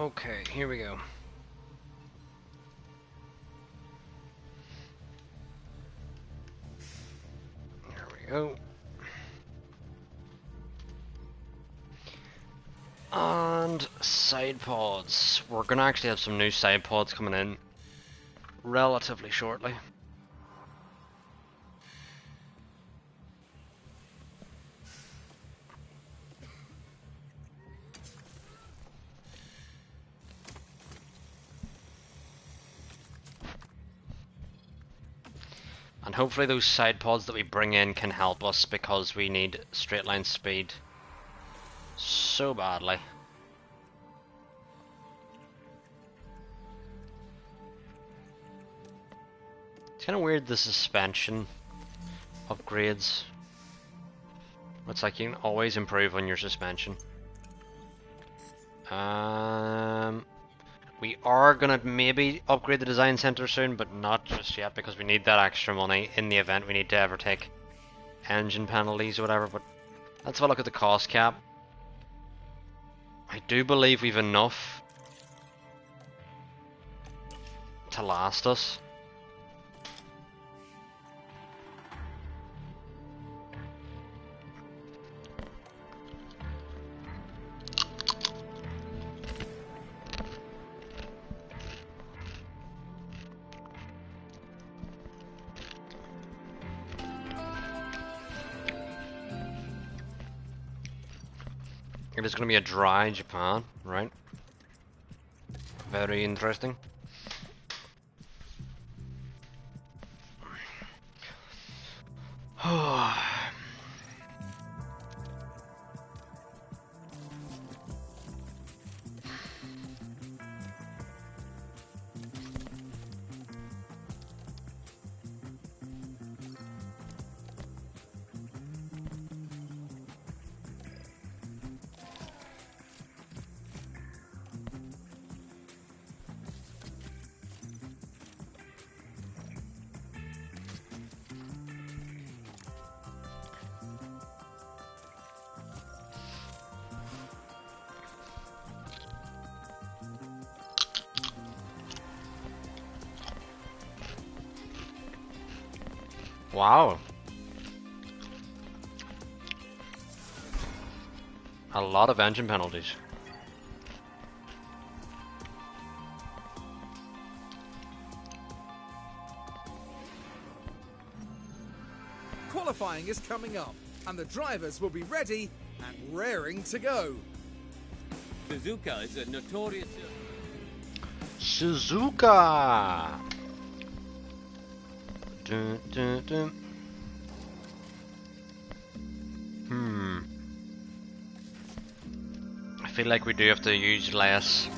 Okay, here we go. There we go. And side pods. We're gonna actually have some new side pods coming in relatively shortly. And hopefully those side pods that we bring in can help us, because we need straight line speed so badly. It's kind of weird, the suspension upgrades. It's like you can always improve on your suspension. We are gonna maybe upgrade the design center soon, but not just yet, because we need that extra money in the event we need to ever take engine penalties or whatever. But let's have a look at the cost cap. I do believe we've enough to last us. It is going to be a dry Japan, right? Very interesting. Wow. A lot of engine penalties. Qualifying is coming up, and the drivers will be ready and raring to go. Suzuka is a notorious... Suzuka! Dun, dun, dun. I feel like we do have to use less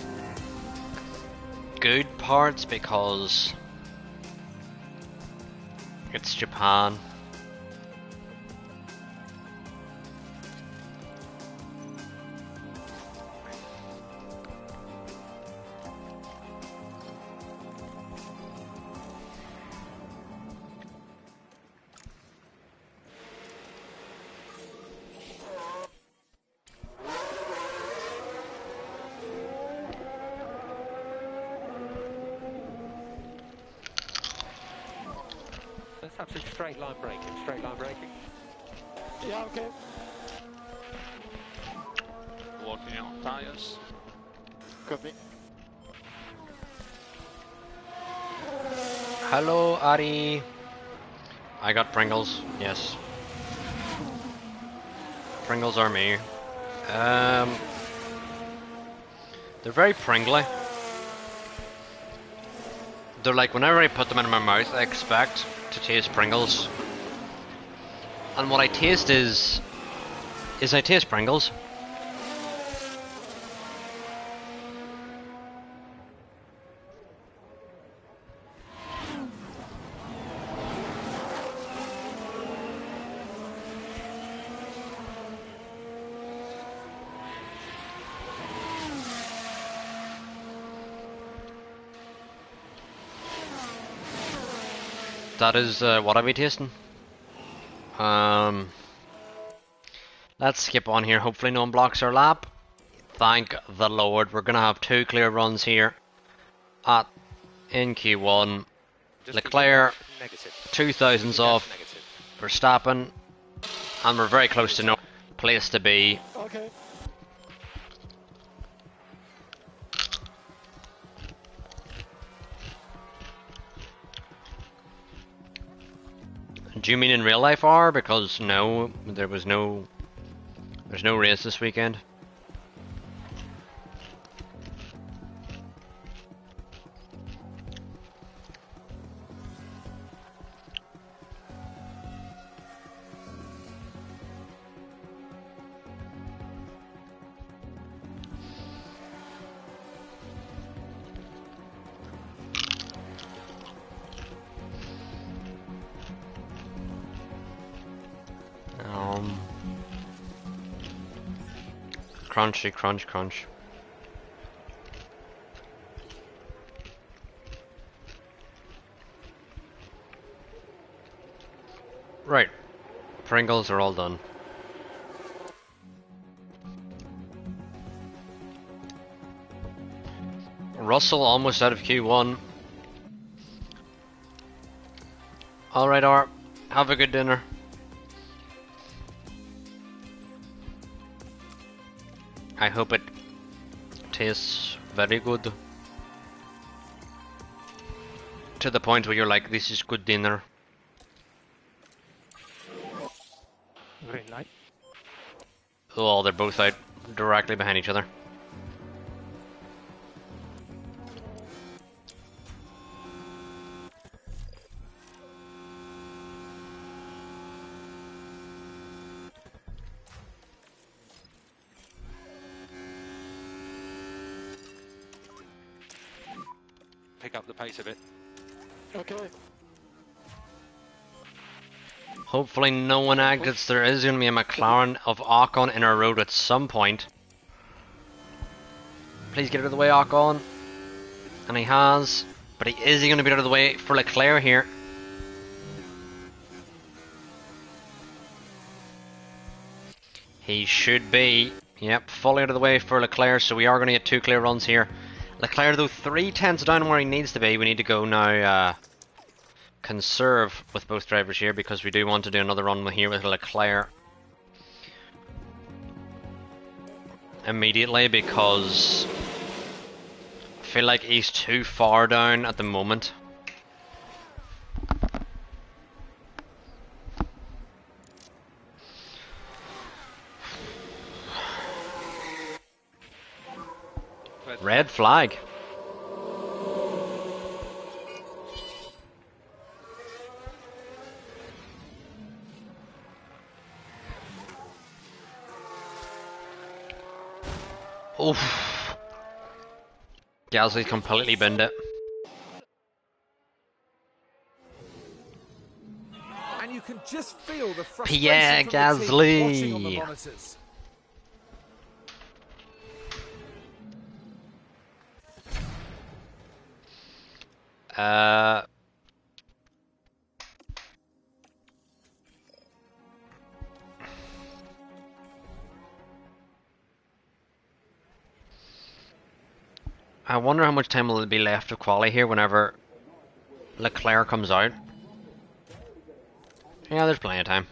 good parts because it's Japan. Let's have some straight line braking, straight line braking. Yeah, okay. Working on tires. Copy. Hello, Ari. I got Pringles, yes. Pringles are me. They're very Pringly. They're like, whenever I put them in my mouth, I expect to taste Pringles. And what I taste is I taste Pringles. That is what are we tasting? Let's skip on here. Hopefully no one blocks our lap. Thank the Lord. We're gonna have 2 clear runs here in Q1. Leclerc, 2000s off Verstappen, and we're very close to no place to be. Okay. Do you mean in real life, R? Because no, there's no race this weekend. Crunchy, crunch, crunch. Right. Pringles are all done. Russell almost out of Q1. Alright, R. Have a good dinner. I hope it tastes very good. To the point where you're like, this is good dinner. Green light. Oh, they're both out directly behind each other. Pick up the pace a bit. Okay. Hopefully no one exits. There is going to be a McLaren of Ocon in our road at some point. Please get out of the way, Ocon. And he has. But is he going to be out of the way for Leclerc here? He should be. Yep, fully out of the way for Leclerc, so we are going to get 2 clear runs here. Leclerc, though, 3/10 down where he needs to be. We need to go now conserve with both drivers here because we do want to do another run here with Leclerc immediately because I feel like he's too far down at the moment. Red flag. Oof. Gasly's completely binned it. And you can just feel the Pierre frustration from the team watching on the Gasly. monitors. I wonder how much time will be left of quali here whenever Leclerc comes out. Yeah, there's plenty of time.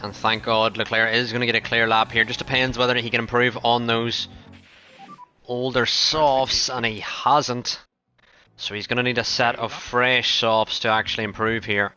And thank God Leclerc is going to get a clear lap here. Just depends whether he can improve on those older softs, and he hasn't. So he's going to need a set of fresh softs to actually improve here.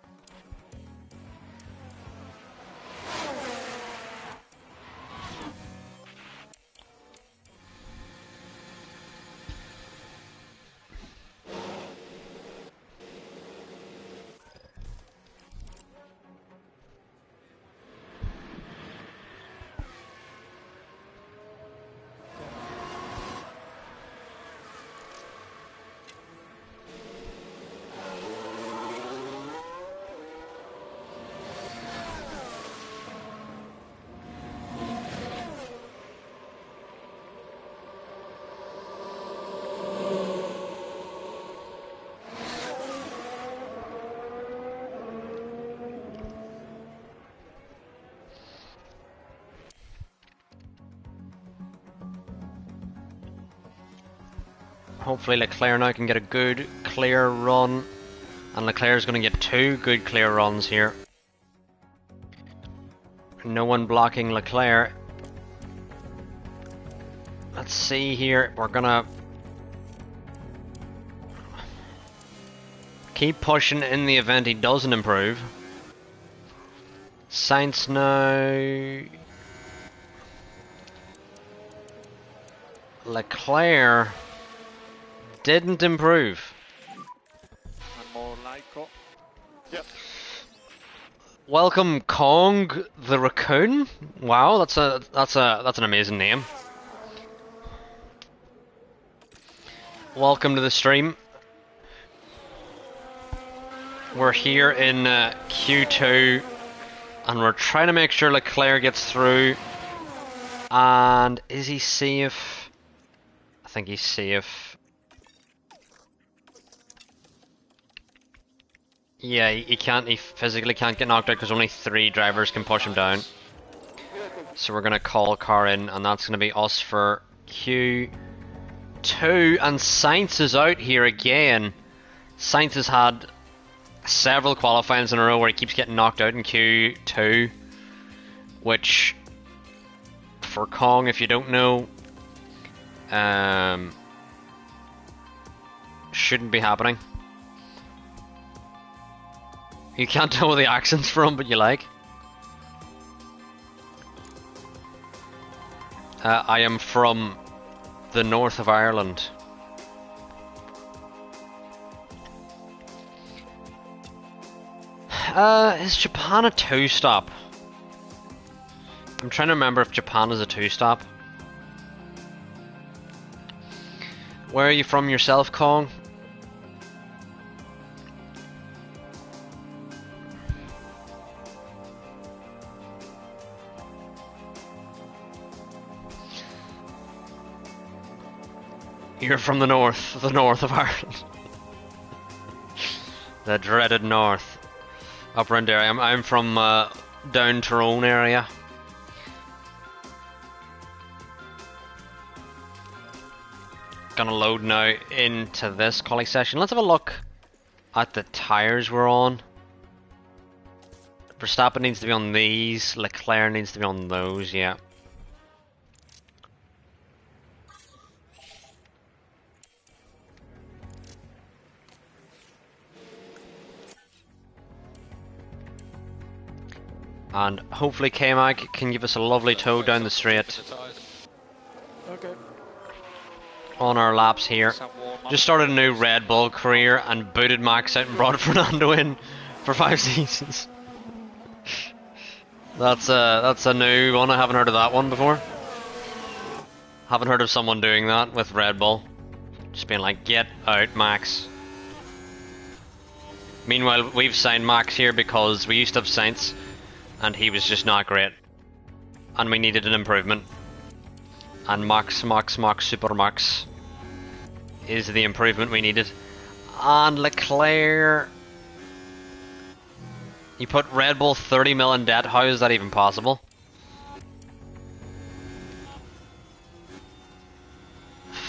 Hopefully Leclerc now can get a good clear run, and Leclerc's going to get 2 good clear runs here. No one blocking Leclerc. Let's see here, we're going to keep pushing in the event he doesn't improve. Sainz now. Leclerc didn't improve. And more Lyco. Yep. Welcome Kong the Raccoon. Wow, that's an amazing name. Welcome to the stream. We're here in Q2 and we're trying to make sure Leclerc gets through. And is he safe? I think he's safe. Yeah, he physically can't get knocked out because only 3 drivers can push him down. So we're gonna call car in, and that's gonna be us for Q2. And Sainz is out here again. Sainz has had several qualifyings in a row where he keeps getting knocked out in Q2, which for Kong, if you don't know, shouldn't be happening. You can't tell where the accent's from, but you like. I am from the north of Ireland. Is Japan a 2-stop? I'm trying to remember if Japan is a 2-stop. Where are you from yourself, Kong? You're from the north of Ireland. The dreaded north. Up around there. I'm from down Tyrone area. Gonna load now into this quali session. Let's have a look at the tyres we're on. Verstappen needs to be on these. Leclerc needs to be on those, yeah. And hopefully K-Mag can give us a lovely tow down the straight Okay. on our laps here. Just started a new Red Bull career and booted Max out and brought Fernando in for 5 seasons. That's a new one. I haven't heard of that one before. Haven't heard of someone doing that with Red Bull. Just being like, get out, Max. Meanwhile, we've signed Max here because we used to have Sainz and he was just not great. And we needed an improvement. And Max Super Max is the improvement we needed. And Leclerc, you put Red Bull 30 mil in debt. How is that even possible?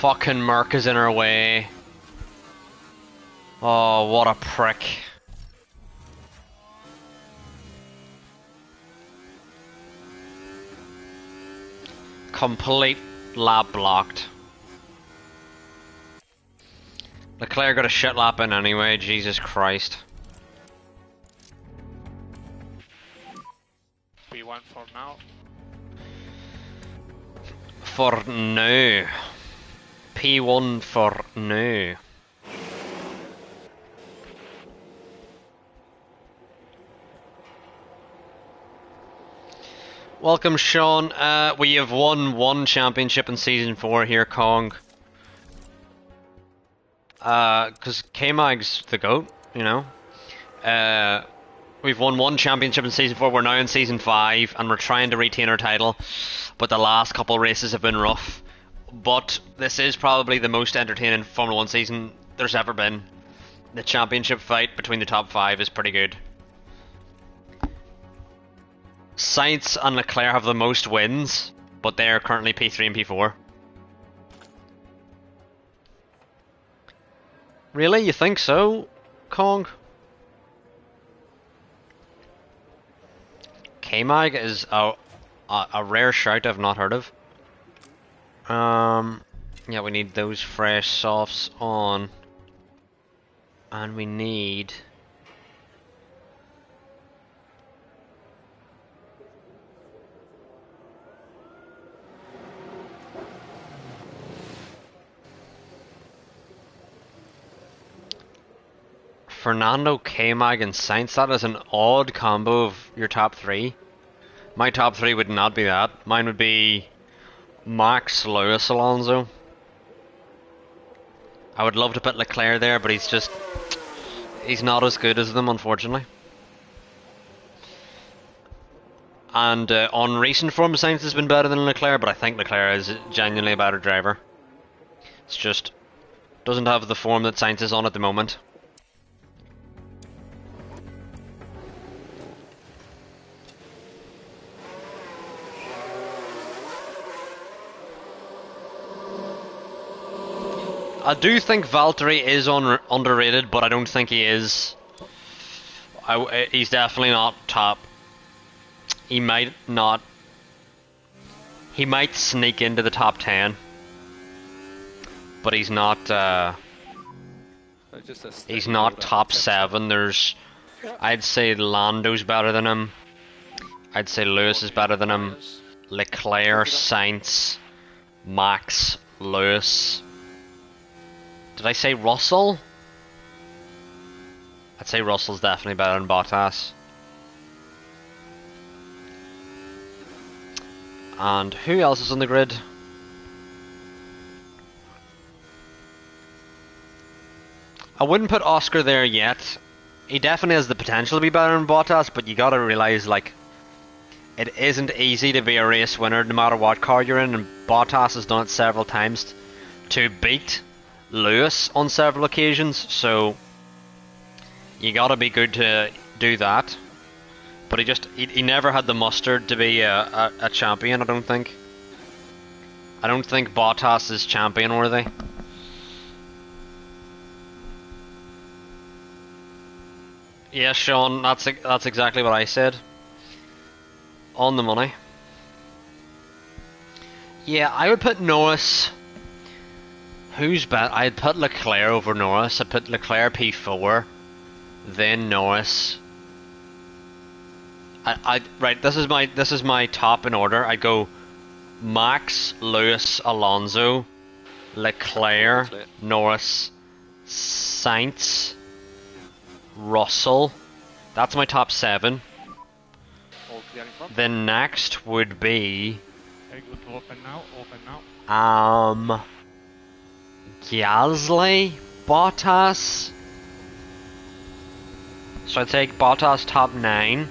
Fucking Merc is in our way. Oh, what a prick. Complete lap blocked. Leclerc got a shit lap in anyway, Jesus Christ. P1 for now. For now. P1 for now. Welcome, Sean. We have won 1 championship in Season 4 here, Kong. Because K-Mag's the GOAT, you know. We've won 1 championship in Season 4, we're now in Season 5, and we're trying to retain our title. But the last couple races have been rough. But this is probably the most entertaining Formula 1 season there's ever been. The championship fight between the top 5 is pretty good. Sainz and Leclerc have the most wins, but they are currently P3 and P4. Really? You think so, Kong? K-Mag is a rare shout I've not heard of. Yeah, we need those fresh softs on. And we need... Fernando, K-Mag and Sainz. That is an odd combo of your top three. My top three would not be that. Mine would be Max, Lewis, Alonso. I would love to put Leclerc there, but he's not as good as them, unfortunately. And on recent form, Sainz has been better than Leclerc, but I think Leclerc is genuinely a better driver. It's just doesn't have the form that Sainz is on at the moment. I do think Valtteri is underrated, but I don't think he is. He's definitely not top. He might not. He might sneak into the top 10, but he's not. He's not top 7. There's, I'd say Lando's better than him. I'd say Lewis is better than him. Leclerc, Sainz, Max, Lewis. Did I say Russell? I'd say Russell's definitely better than Bottas. And who else is on the grid? I wouldn't put Oscar there yet. He definitely has the potential to be better than Bottas, but you gotta realise, like, it isn't easy to be a race winner no matter what car you're in, and Bottas has done it several times to beat Lewis on several occasions, so you gotta be good to do that. But he never had the mustard to be a champion, I don't think. I don't think Bottas is champion worthy. Yeah, Sean, that's exactly what I said. On the money. Yeah, I would put Norris. Who's better? I'd put Leclerc over Norris. I'd put Leclerc P4, then Norris. Right. This is my top in order. I'd go Max, Lewis, Alonso, Leclerc, Norris, Sainz, Russell. That's my top 7. All clear in front. Then next would be Very good. Open now. Gasly, Bottas. So I take Bottas top 9.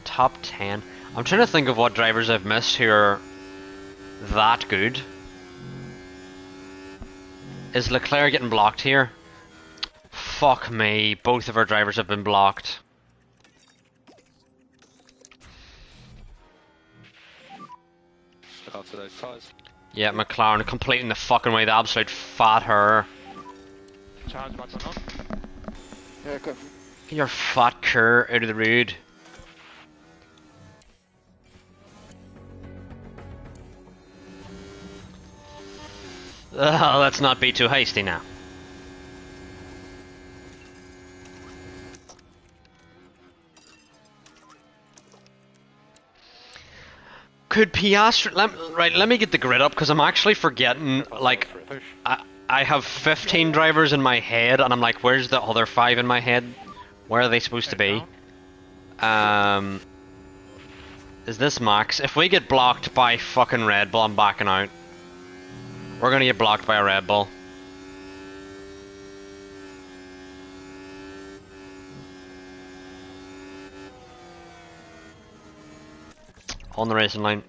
Top 10. I'm trying to think of what drivers I've missed who are that good. Is Leclerc getting blocked here? Fuck me, both of our drivers have been blocked. After those tyres. Yeah, McLaren completing the fucking way, the absolute fat her. Charge button on. Yeah, go. Get your fat cur out of the road. Let's not be too hasty now. Could Piastri... Let me get the grid up, because I'm actually forgetting, like... I have 15 drivers in my head, and I'm like, where's the other 5 in my head? Where are they supposed to be? Is this Max? If we get blocked by fucking Red Bull, I'm backing out. We're gonna get blocked by a Red Bull. On the racing line.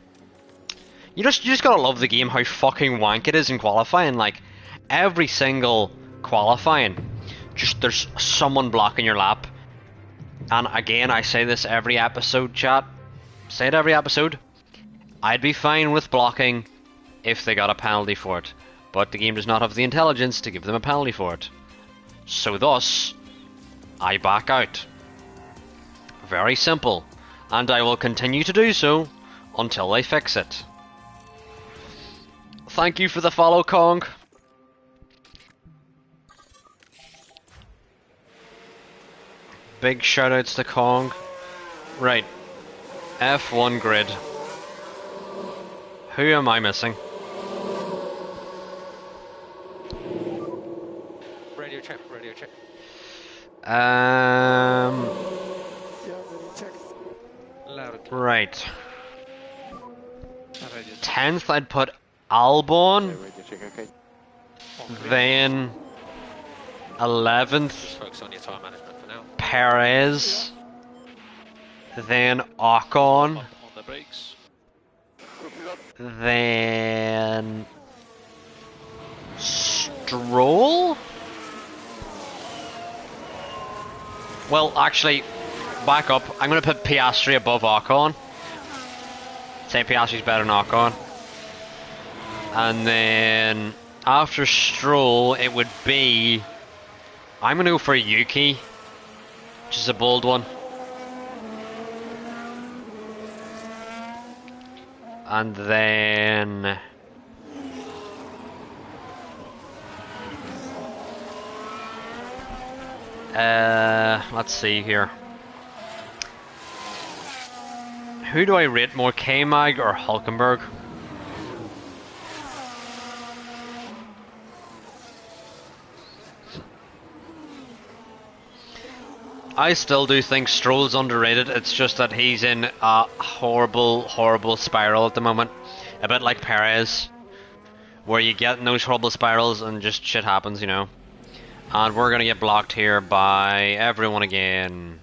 You just gotta love the game, how fucking wank it is in qualifying. Like, every single qualifying, just there's someone blocking your lap. And again, I say this every episode, chat. Say it every episode. I'd be fine with blocking if they got a penalty for it. but the game does not have the intelligence to give them a penalty for it. So thus, I back out. Very simple, and I will continue to do so until they fix it. Thank you for the follow, Kong. Big shoutouts to Kong. Right, F1 grid. Who am I missing? Radio check, radio check. Yeah, radio check. Loud and clear. Right. Radio 10th, I'd put Albon. Yeah, radio check, okay. Then 11th, Just focus on your time management for now. Perez. Then Ocon. on the brakes. Then Stroll? Well, actually, back up. I'm going to put Piastri above Ocon. Say Piastri's better than Ocon. And then after Stroll, it would be... I'm going to go for Yuki, which is a bold one. And then... let's see here. Who do I rate more, K-Mag or Hulkenberg? I still do think Stroll's underrated. It's just that he's in a horrible, horrible spiral at the moment. A bit like Perez, where you get in those horrible spirals and just shit happens, you know. And we're gonna get blocked here by everyone again.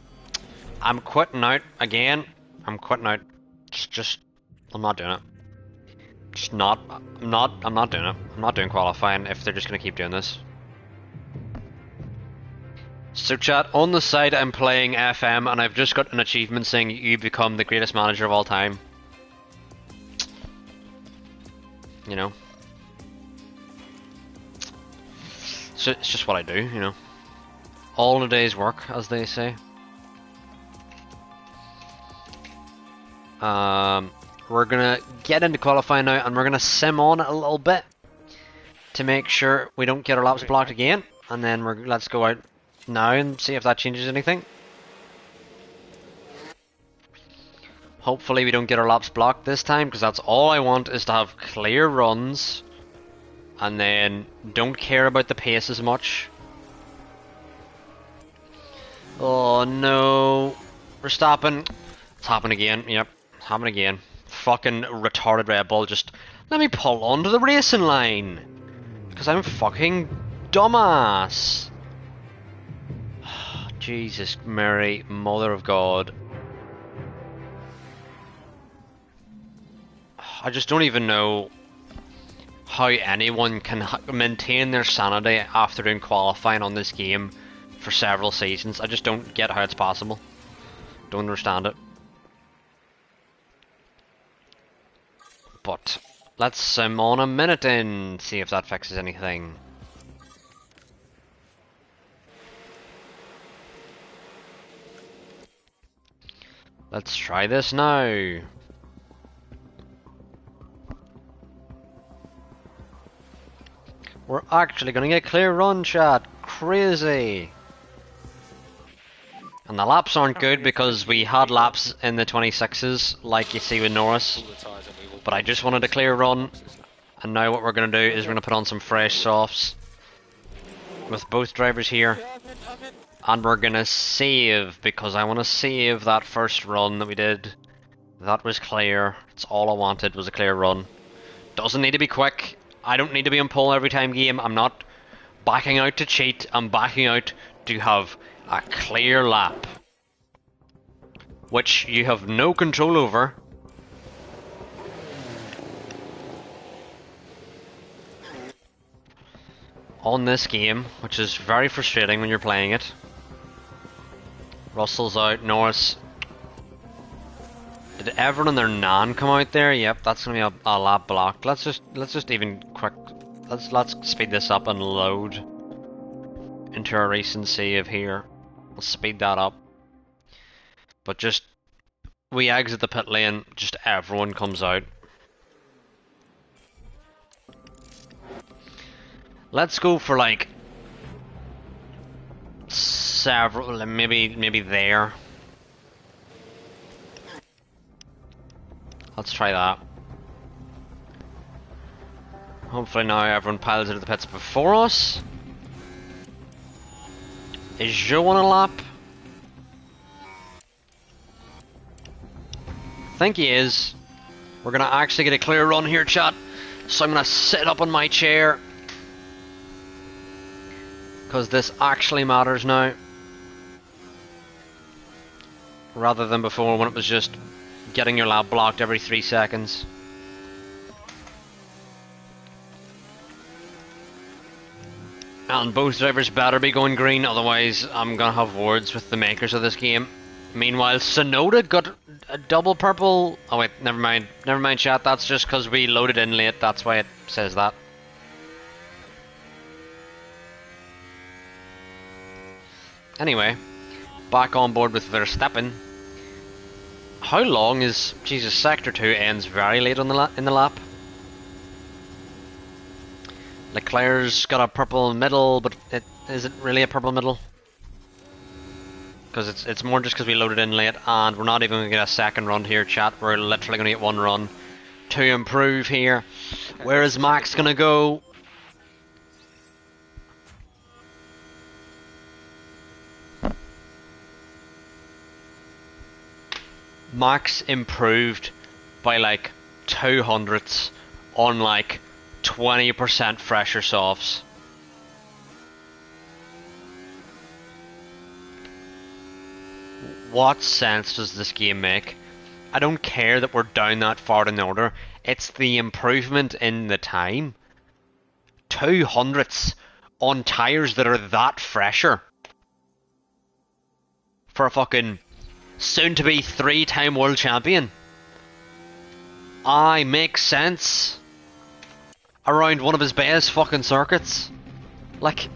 I'm quitting out again. I'm quitting out. I'm not doing it. I'm not doing it. I'm not doing qualifying if they're just gonna keep doing this. So chat, on the side I'm playing FM and I've just got an achievement saying you become the greatest manager of all time. You know. So it's just what I do, you know. All in a day's work, as they say. We're gonna get into qualifying now and we're gonna sim on a little bit to make sure we don't get our laps blocked again. And then let's go out now and see if that changes anything. Hopefully we don't get our laps blocked this time, because that's all I want, is to have clear runs and then don't care about the pace as much. Oh no, we're stopping. It's happening again. Yep, it's happening again. Fucking retarded Red Bull, just let me pull onto the racing line because I'm fucking dumbass. Jesus Mary, Mother of God. I just don't even know how anyone can maintain their sanity after doing qualifying on this game for several seasons. I just don't get how it's possible. Don't understand it. But let's sim on a minute and see if that fixes anything. Let's try this now. We're actually gonna get clear run, chat. Crazy. And the laps aren't good because we had laps in the 26s, like you see with Norris. But I just wanted a clear run. And now what we're gonna do is we're gonna put on some fresh softs with both drivers here. And we're gonna save, because I want to save that first run that we did. That was clear. That's all I wanted, was a clear run. Doesn't need to be quick. I don't need to be on pole every time game. I'm not backing out to cheat. I'm backing out to have a clear lap, which you have no control over. On this game, which is very frustrating when you're playing it. Russell's out, Norris. Did everyone and their nan come out there? Yep, that's gonna be a lap blocked. Let's just even quick let's speed this up and load into our recent save here. Let's speed that up. But just we exit the pit lane, just everyone comes out. Let's go for like several, maybe there. Let's try that. Hopefully now everyone piles into the pits before us. Is Joe on a lap? I think he is. We're gonna actually get a clear run here, chat. So I'm gonna sit up on my chair, because this actually matters now. Rather than before when it was just getting your lap blocked every 3 seconds. And both drivers better be going green, otherwise I'm gonna have words with the makers of this game. Meanwhile, Sonoda got a double purple. Oh wait, never mind chat, that's just because we loaded in late, that's why it says that. Anyway, back on board with Verstappen. How long is... Jesus, Sector 2 ends very late on in the lap. Leclerc's got a purple middle, but is it really a purple middle? Because it's more just because we loaded in late, and we're not even going to get a second run here, chat. We're literally going to get one run to improve here. Where is Max going to go? Max improved by like 200ths on like 20% fresher softs. What sense does this game make? I don't care that we're down that far in order. It's the improvement in the time. 200ths on tyres that are that fresher. For a fucking soon-to-be 3-time world champion. Aye, makes sense. Around one of his best fucking circuits. Like...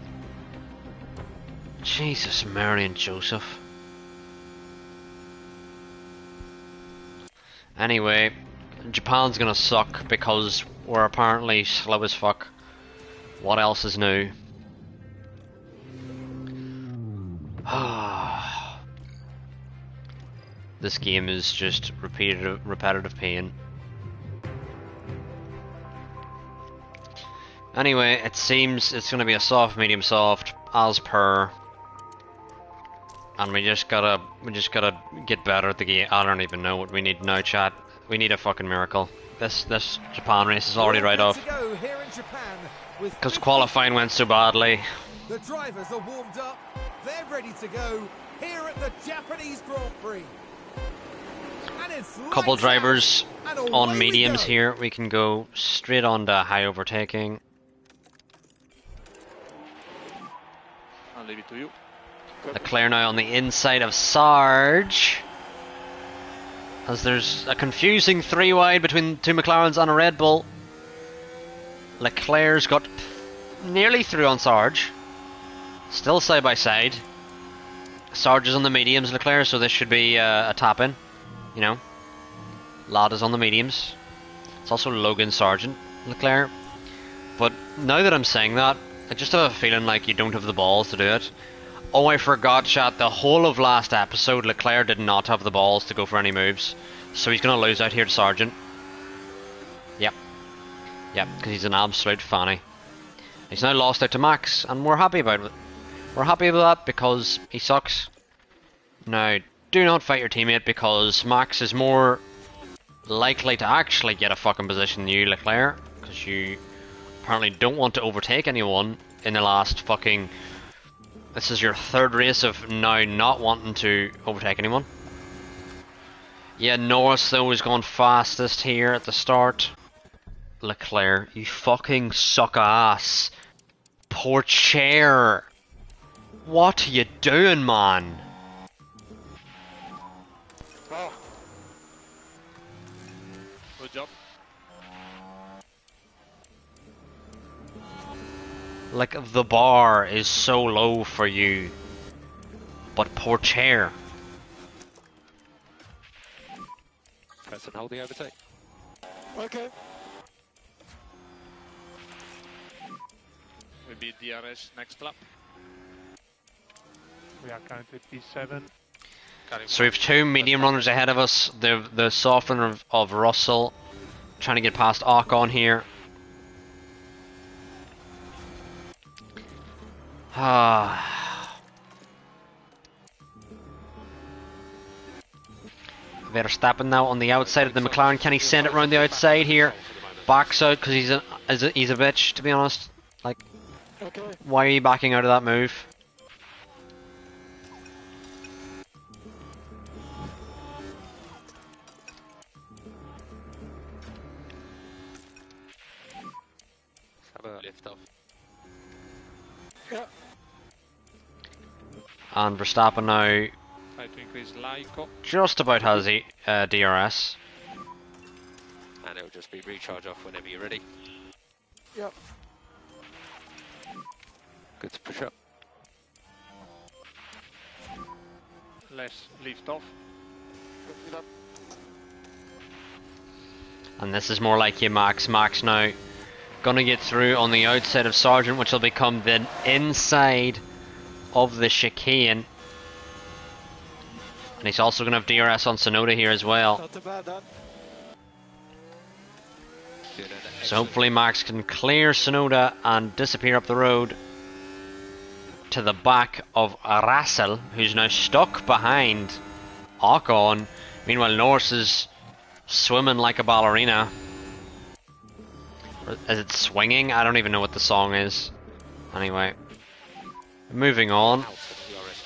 Jesus, Mary and Joseph. Anyway, Japan's gonna suck because we're apparently slow as fuck. What else is new? This game is just repetitive pain. Anyway, it seems it's gonna be a soft, medium soft, as per. And we just gotta get better at the game. I don't even know what we need now, chat. We need a fucking miracle. This Japan race is already right off. Because qualifying went so badly. The drivers are warmed up. They're ready to go here at the Japanese Grand Prix. Couple drivers on mediums here. We can go straight on to high overtaking. I'll leave it to you. Leclerc now on the inside of Sarge. As there's a confusing 3 wide between 2 McLarens and a Red Bull. Leclerc's got nearly through on Sarge. Still side by side. Sarge is on the mediums, Leclerc, so this should be a tap-in. You know. Lada's on the mediums. It's also Logan Sargent, Leclerc. But now that I'm saying that, I just have a feeling like you don't have the balls to do it. Oh, I forgot, chat. The whole of last episode, Leclerc did not have the balls to go for any moves. So he's going to lose out here to Sargent. Yep. Yep, because he's an absolute fanny. He's now lost out to Max, and we're happy about it. We're happy about that because he sucks. Now, do not fight your teammate because Max is more likely to actually get a fucking position than you, Leclerc. Because you apparently don't want to overtake anyone in the last fucking... This is your 3rd race of now not wanting to overtake anyone. Yeah, Norris though is going fastest here at the start. Leclerc, you fucking suck ass. Poor chair. What are you doing, man? Oh. Good job. Like, the bar is so low for you. But poor chair. Press and hold the overtake. Okay. We beat DRS next lap. We are currently P7. So we have two medium runners ahead of us. The softener of Russell. Trying to get past Ocon here. Verstappen now on the outside of the McLaren. Can he send it around the outside here? Backs out because he's a bitch, to be honest. Like, Okay. why are you backing out of that move? Have a lift off. Yeah. And Verstappen now Try to increase Laiko. just about has DRS. And it'll just be recharge off whenever you're ready. Yep. Good to push up. Less lift off. Copy that. And this is more like you, Max. Max now gonna get through on the outside of Sargent, which will become the inside of the chicane. And he's also gonna have DRS on Sonoda here as well. Not too bad, then. Good, and So hopefully Max can clear Sonoda and disappear up the road to the back of Russell, who's now stuck behind Ocon. Meanwhile, Norris is swimming like a ballerina. Or is it swinging? I don't even know what the song is. Anyway, moving on. out of DRS.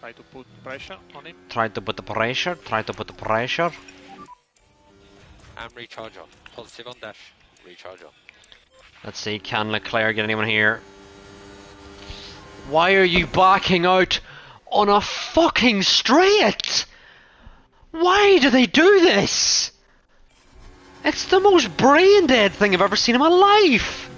Try to put pressure on him. Try to put the pressure. Try to put the pressure. And recharge on. Positive on dash. Recharge on. Let's see, can Leclerc get anyone here? Why are you backing out on a fucking straight? Why do they do this? It's the most brain dead thing I've ever seen in my life.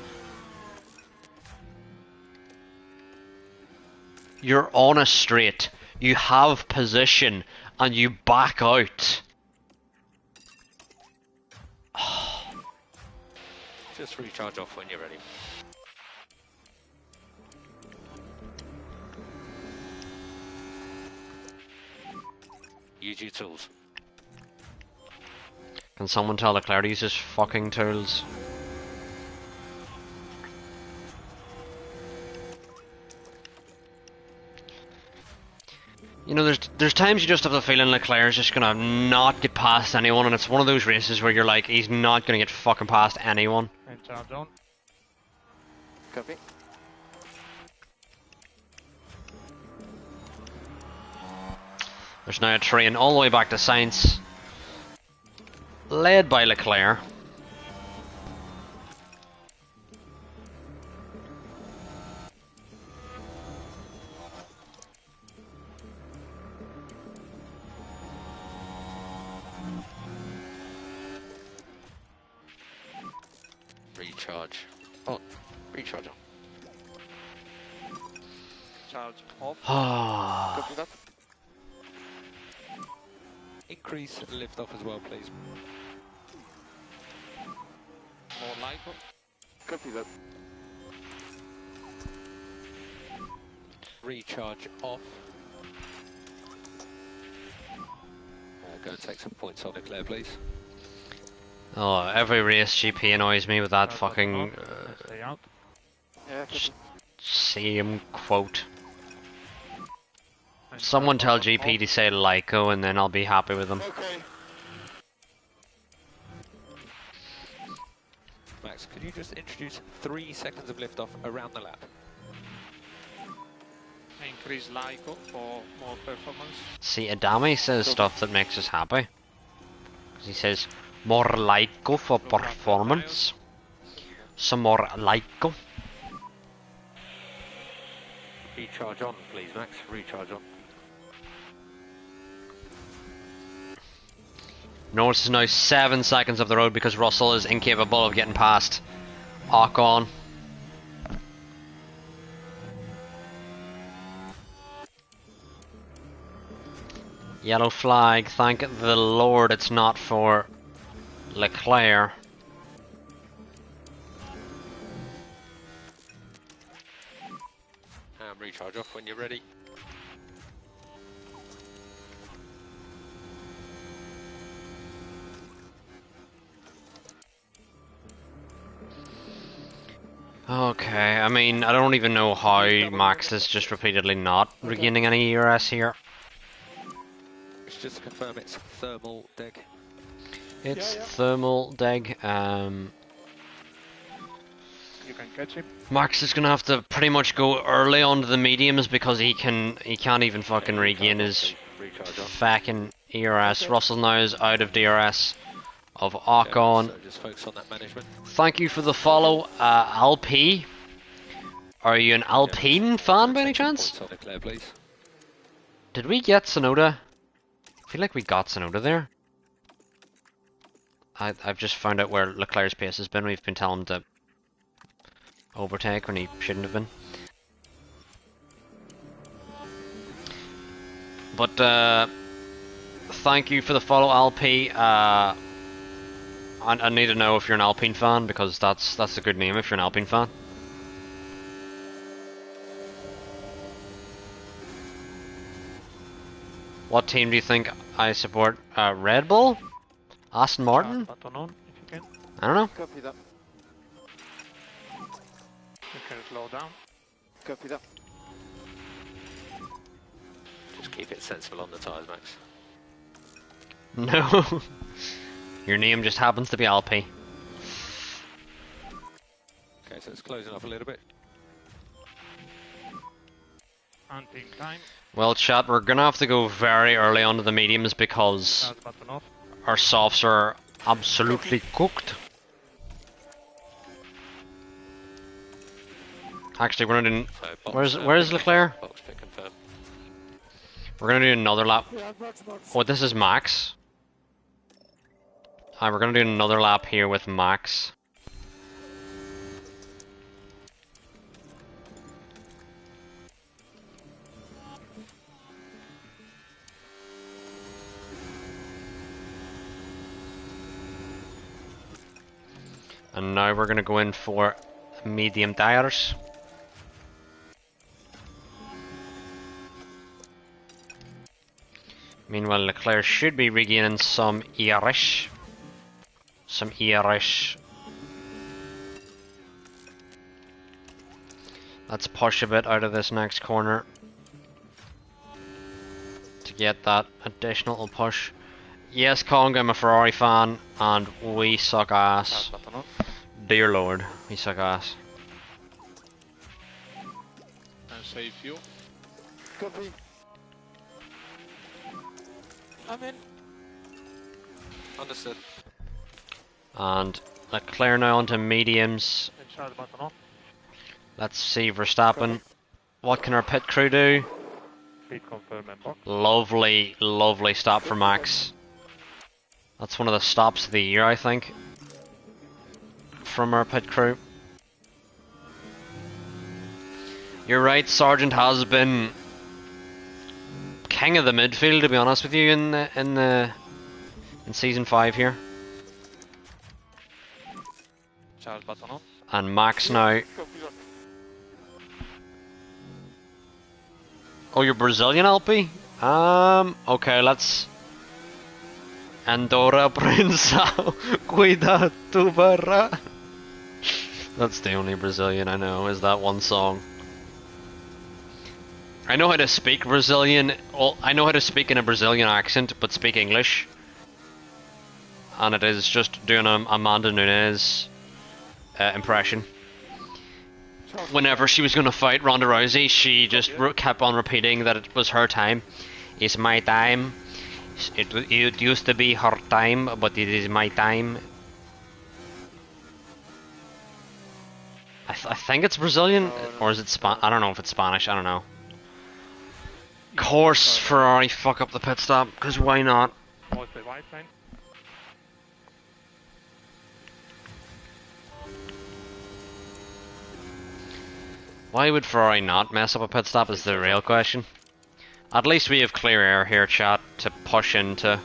You're on a straight, you have position, and you back out. Just recharge off when you're ready. Use your tools. Can someone tell Leclerc to use his fucking tools? You know, there's times you just have the feeling Leclerc's just gonna not get past anyone, and it's one of those races where you're like, he's not gonna get fucking past anyone. And charge on. Copy. There's now a train all the way back to Sainz, led by Leclerc. Recharge on. Recharge on. Charge off. Copy that. Increase lift off as well, please. More Laiko. Copy that. Recharge off. Go and take some points on Leclerc, please. Oh, every race GP annoys me with that fucking Stay out. Yeah, copy. same quote. Someone tell GP to say Lyco and then I'll be happy with them. Okay. Max, could you just introduce 3 seconds of lift off around the lap? Increase Laiko for more performance. See, Adami says stuff that makes us happy. 'Cause he says, more Lyco for performance. Some more Lyco. Recharge on, please, Max. Recharge on. Norris is now 7 seconds of the road because Russell is incapable of getting past Ocon. Yellow flag, thank the Lord it's not for Leclerc. Recharge off when you're ready. Okay, I mean, I don't even know how Max is just repeatedly not regaining any ERS here. It's just to confirm it's thermal dig. It's thermal dig. You can catch him. Max is gonna have to pretty much go early onto the mediums because he can't even fucking regain his Recharge off. fucking ERS. Russell now is out of DRS of Ocon. So just focus on that management. Thank you for the follow, LP. Are you an Alpine fan by any chance? Points on Leclerc, please. Did we get Sonoda? I feel like we got Sonoda there. I've just found out where Leclerc's pace has been. We've been telling him to overtake when he shouldn't have been. But thank you for the follow, LP. I need to know if you're an Alpine fan because that's a good name if you're an Alpine fan. What team do you think I support? Red Bull? Aston Martin? Button on, if you can. I don't know. Copy that. You can slow down. Copy that. Just keep it sensible on the tyres, Max. No. Your name just happens to be LP. Okay, so it's closing off a little bit. And team time. Well, chat, we're gonna have to go very early onto the mediums because Start button off. our softs are absolutely cooked. Actually, we're gonna do. So box, Where's Leclerc? Box pick confirm. We're gonna do another lap. Oh, this is Max. We're gonna do another lap here with Max. And now we're gonna go in for medium tires. Meanwhile, Leclerc should be regaining some ERS. Some ERS. Let's push a bit out of this next corner to get that additional push. Yes, Kong, I'm a Ferrari fan, and we suck ass. Start button on. Dear Lord, we suck ass. And save fuel. Copy. I'm in. Understood. And Leclerc now onto mediums. And start button off. Let's see Verstappen. What can our pit crew do? Speed confirm and box. Lovely, lovely stop for Max. That's one of the stops of the year, I think, from our pit crew. You're right, Sargent has been king of the midfield, to be honest with you, in season 5 here. Charge button on. And Max now. Copy that. Oh, you're Brazilian, LP? Okay, let's. Andorra Princao, cuida tu barra. That's the only Brazilian I know, is that one song. I know how to speak Brazilian, I know how to speak in a Brazilian accent, but speak English. And it is just doing a Amanda Nunes impression. Whenever she was going to fight Ronda Rousey, she just kept on repeating that it was her time. It's my time. It used to be her time, but it is my time. I think it's Brazilian, or is it I don't know if it's Spanish, I don't know. Course Ferrari fuck up the pit stop, because why not? Pause the white line. Why would Ferrari not mess up a pit stop is the real question. At least we have clear air here, chat, to push into.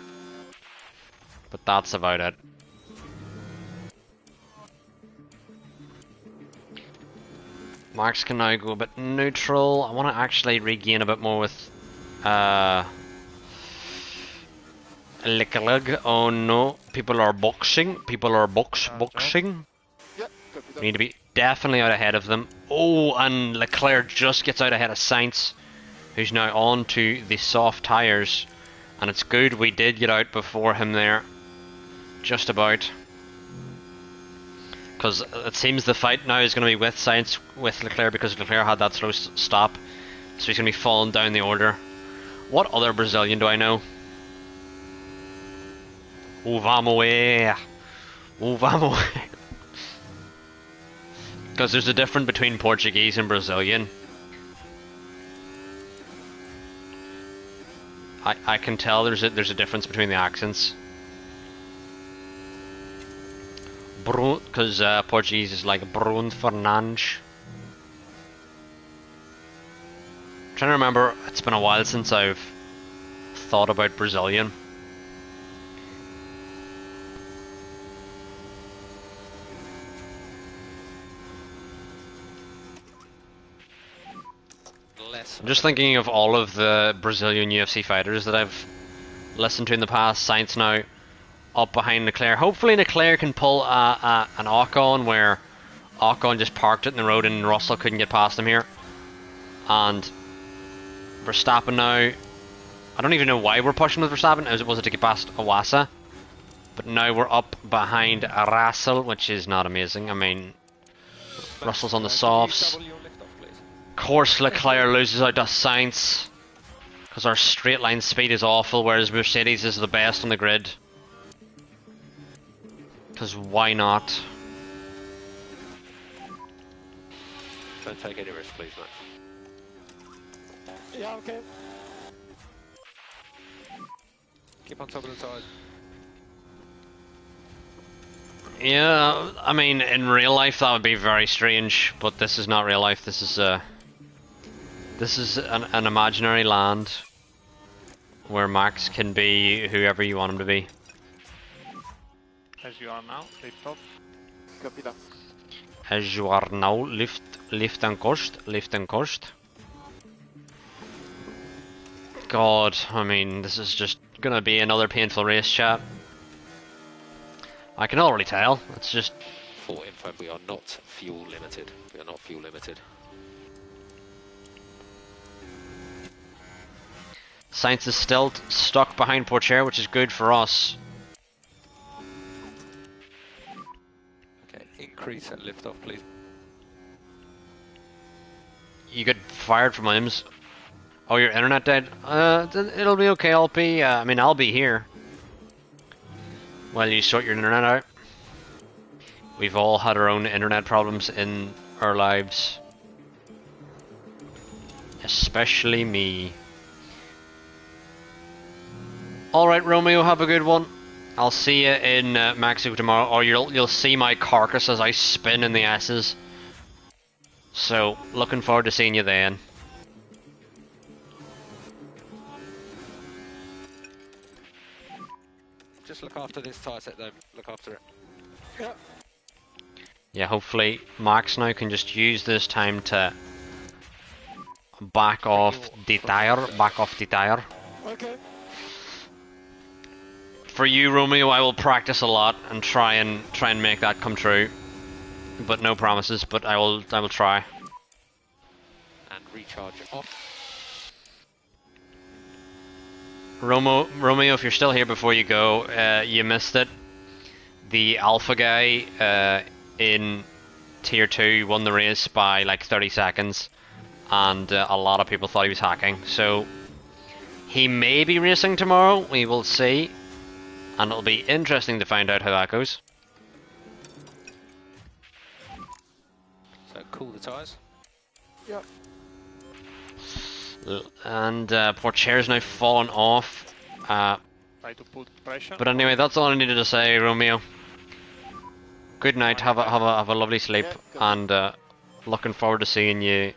But that's about it. Max can now go a bit neutral. I want to actually regain a bit more with Leclerc. Oh no, people are boxing. People are boxing. Yeah, copy We that. need to be definitely out ahead of them. Oh, and Leclerc just gets out ahead of Sainz, who's now on to the soft tyres. And it's good we did get out before him there. Just about. Because it seems the fight now is going to be with Sainz, with Leclerc, because Leclerc had that slow stop. So he's going to be falling down the order. What other Brazilian do I know? O vamos ver. O vamos ver. Because there's a difference between Portuguese and Brazilian. I can tell there's a difference between the accents. Because Portuguese is like Bruno Fernandes. I'm trying to remember, it's been a while since I've thought about Brazilian. I'm just thinking of all of the Brazilian UFC fighters that I've listened to in the past. Sainz now up behind Leclerc. Hopefully Leclerc can pull an Ocon where Ocon just parked it in the road and Russell couldn't get past him here. And Verstappen now, I don't even know why we're pushing with Verstappen. Was it to get past Iwasa? But now we're up behind Russell, which is not amazing. I mean, Russell's on the softs. Of course Leclerc loses out to Sainz because our straight line speed is awful, whereas Mercedes is the best on the grid. Because why not? Don't take any risk, please, Max. Yeah, okay. Keep on top of the tyres. Yeah, I mean, in real life that would be very strange, but this is not real life. This is an imaginary land where Max can be whoever you want him to be. As you are now, lift off. Copy that. As you are now, lift and coast. God, I mean, this is just gonna be another painful race, chat. I can already tell. It's just... For info, we are not fuel limited. We are not fuel limited. Sainz is still stuck behind Pourchaire, which is good for us. Okay, increase and lift off, please. You get fired from Williams. Oh, your internet died? It'll be okay, I'll be, I'll be here. While you sort your internet out. We've all had our own internet problems in our lives. Especially me. Alright, Romeo, have a good one. I'll see you in Mexico tomorrow, or you'll see my carcass as I spin in the S's. So, looking forward to seeing you then. Just look after this tyre set though, look after it. Yeah. Yeah, hopefully Max now can just use this time to back off the tire. Okay. For you, Romeo, I will practice a lot and try and make that come true. But no promises, but I will try. And recharge off. Romeo, if you're still here before you go, you missed it. The Alpha guy in Tier 2 won the race by like 30 seconds, and a lot of people thought he was hacking. So he may be racing tomorrow, we will see, and it'll be interesting to find out how that goes. So cool the tyres. Yeah. And Pourchaire's now fallen off. Try to put pressure. But anyway, that's all I needed to say, Romeo. Good night. Have a lovely sleep, Yeah, and Looking forward to seeing you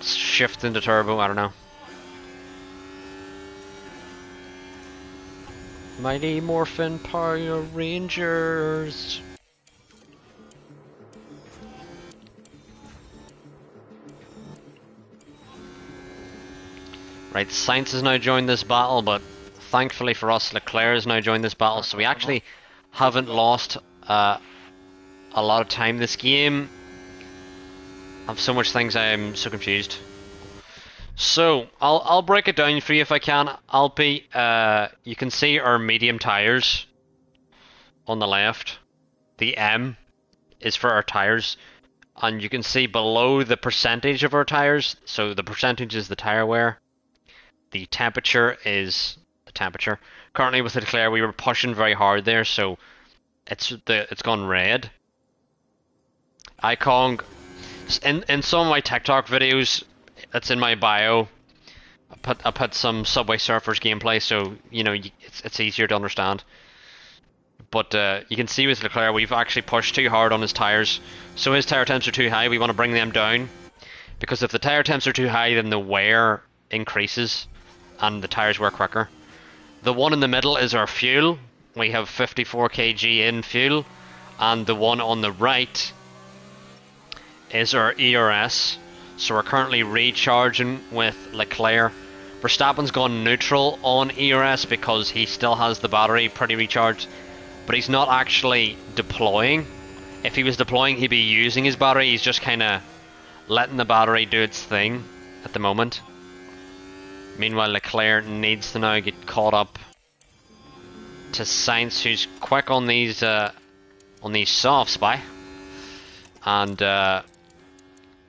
shift into turbo, I don't know. Mighty Morphin Power Rangers. Right, Sainz has now joined this battle, but thankfully for us, Leclerc has now joined this battle, so we actually haven't lost a lot of time this game. I have so much things, I'm so confused. So, I'll break it down for you if I can, Alpi. You can see our medium tires on the left. The M is for our tires. And you can see below the percentage of our tires, so the percentage is the tire wear. The temperature is the temperature. Currently with Leclerc, we were pushing very hard there, so it's gone red. Icon, in some of my TikTok videos, that's in my bio. I put some Subway Surfers gameplay, so you know it's easier to understand. But you can see with Leclerc, we've actually pushed too hard on his tires, so his tire temps are too high. We want to bring them down, because if the tire temps are too high, then the wear increases, and the tires wear quicker. The one in the middle is our fuel. We have 54 kg in fuel, and the one on the right is our ERS. So we're currently recharging with Leclerc. Verstappen's gone neutral on ERS because he still has the battery pretty recharged, but he's not actually deploying. If he was deploying, he'd be using his battery. He's just kind of letting the battery do its thing at the moment. Meanwhile, Leclerc needs to now get caught up to Sainz, who's quick on these softs, and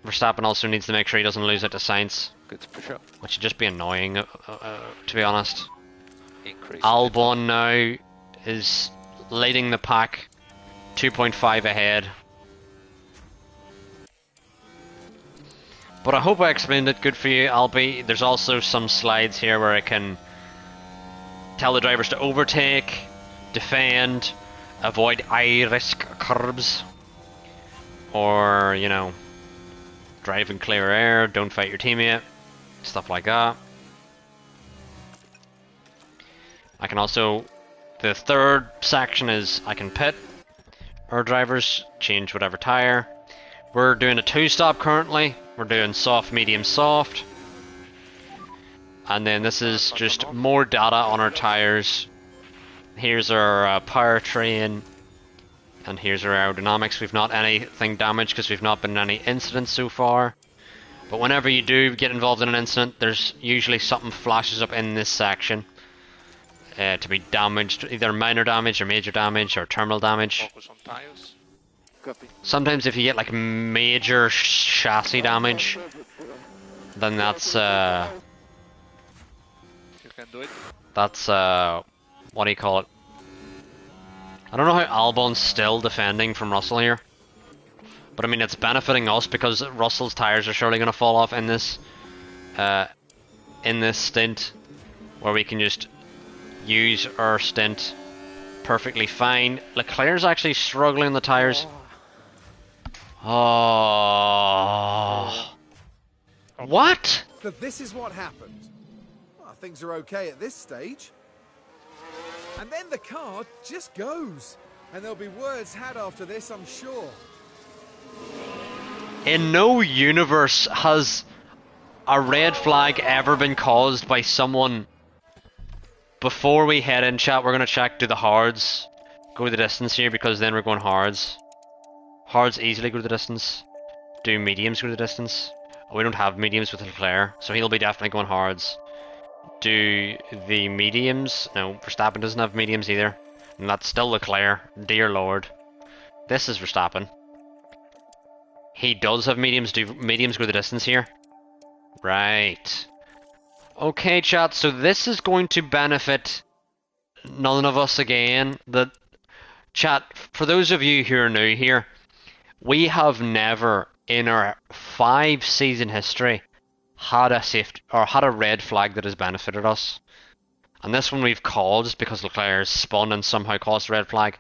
Verstappen also needs to make sure he doesn't lose it to Sainz. Good to push up. Which would just be annoying, to be honest. Increase. Albon now is leading the pack, 2.5 ahead. But I hope I explained it good for you, Albi. There's also some slides here where I can tell the drivers to overtake, defend, avoid high-risk curbs, or, you know, drive in clear air, don't fight your teammate, stuff like that. I can also, the third section is I can pit our drivers, change whatever tire. We're doing a 2-stop currently. We're doing soft, medium, soft. And then this is just more data on our tires. Here's our powertrain. And here's our aerodynamics. We've not anything damaged because we've not been in any incidents so far. But whenever you do get involved in an incident, there's usually something flashes up in this section to be damaged, either minor damage or major damage or terminal damage. Focus on tires. Copy. Sometimes if you get like major chassis damage, then that's You can do it. what do you call it? I don't know how Albon's still defending from Russell here. But I mean, it's benefiting us because Russell's tires are surely going to fall off in this stint, where we can just use our stint perfectly fine. Leclerc's actually struggling the tires. Oh. What? So this is what happened. Well, things are okay at this stage. And then the car just goes. And there'll be words had after this, I'm sure. In no universe has a red flag ever been caused by someone. Before we head in, chat, we're going to check, do the hards go the distance here, because then we're going hards. Hards easily go the distance. Do mediums go the distance? Oh, we don't have mediums with Leclerc, so he'll be definitely going hards. Do the mediums? No, Verstappen doesn't have mediums either. And that's still Leclerc. Dear Lord. This is Verstappen. He does have mediums. Do mediums go the distance here? Right. Okay, chat, so this is going to benefit none of us again. The chat, for those of you who are new here, we have never in our 5-season history had a safety or had a red flag that has benefited us. And this one we've caused because Leclerc spun and somehow caused a red flag.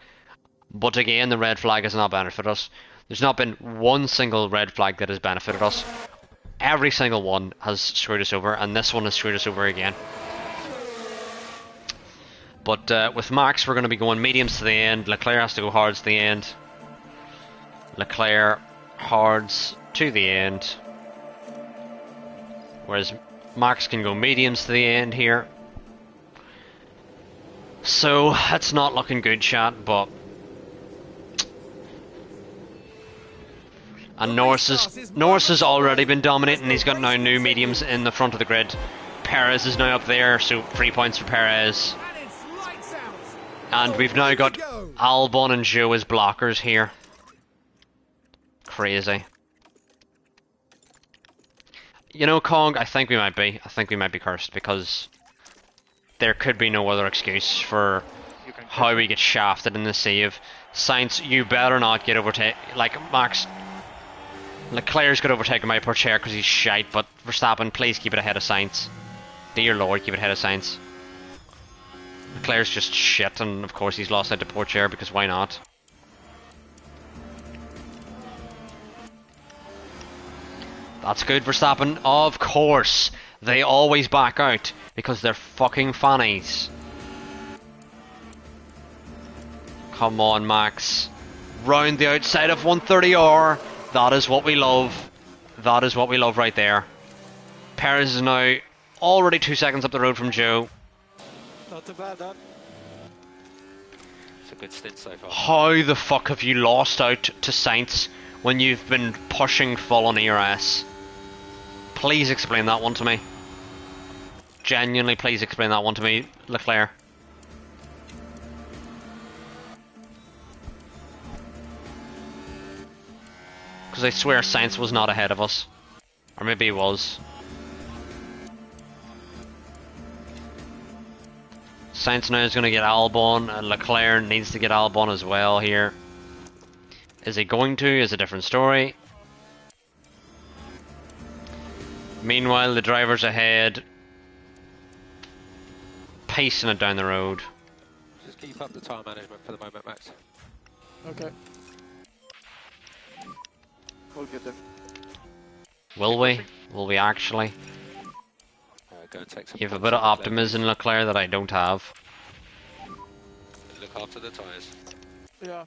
But again, the red flag has not benefited us. There's not been one single red flag that has benefited us. Every single one has screwed us over, and this one has screwed us over again. But with Max, we're going to be going mediums to the end. Leclerc has to go hards to the end. Leclerc hards to the end. Whereas Max can go mediums to the end here. So, it's not looking good, chat, but... And Norris has already been dominating. He's got now new mediums in the front of the grid. Perez is now up there, so 3 points for Perez. And we've now got Albon and Zhou as blockers here. Crazy. You know, Kong, I think we might be. I think we might be cursed, because there could be no other excuse for how we get shafted in the save. Sainz, you better not get overtaken. Like, Max... Leclerc's got overtaken by poor chair because he's shite, but Verstappen, please keep it ahead of Sainz. Dear Lord, keep it ahead of Sainz. Leclerc's just shit, and of course he's lost out to poor chair, because why not? That's good, Verstappen. Of course, they always back out, because they're fucking fannies. Come on, Max. Round the outside of 130R. That is what we love. That is what we love right there. Perez is now already 2 seconds up the road from Zhou. Not too bad, that. It's a good stint so far. How the fuck have you lost out to Sainz when you've been pushing full on ERS? Please explain that one to me. Genuinely, please explain that one to me, Leclerc. Because I swear Sainz was not ahead of us. Or maybe he was. Sainz now is going to get Albon, and Leclerc needs to get Albon as well here. Is he going to? Is a different story. Meanwhile, the driver's ahead. Pacing it down the road. Just keep up the time management for the moment, Max. Okay. We'll get them. Will we? Will we actually? Go and take some You have a points bit of off optimism, Leclerc, that I don't have. Look after the tyres. Yeah.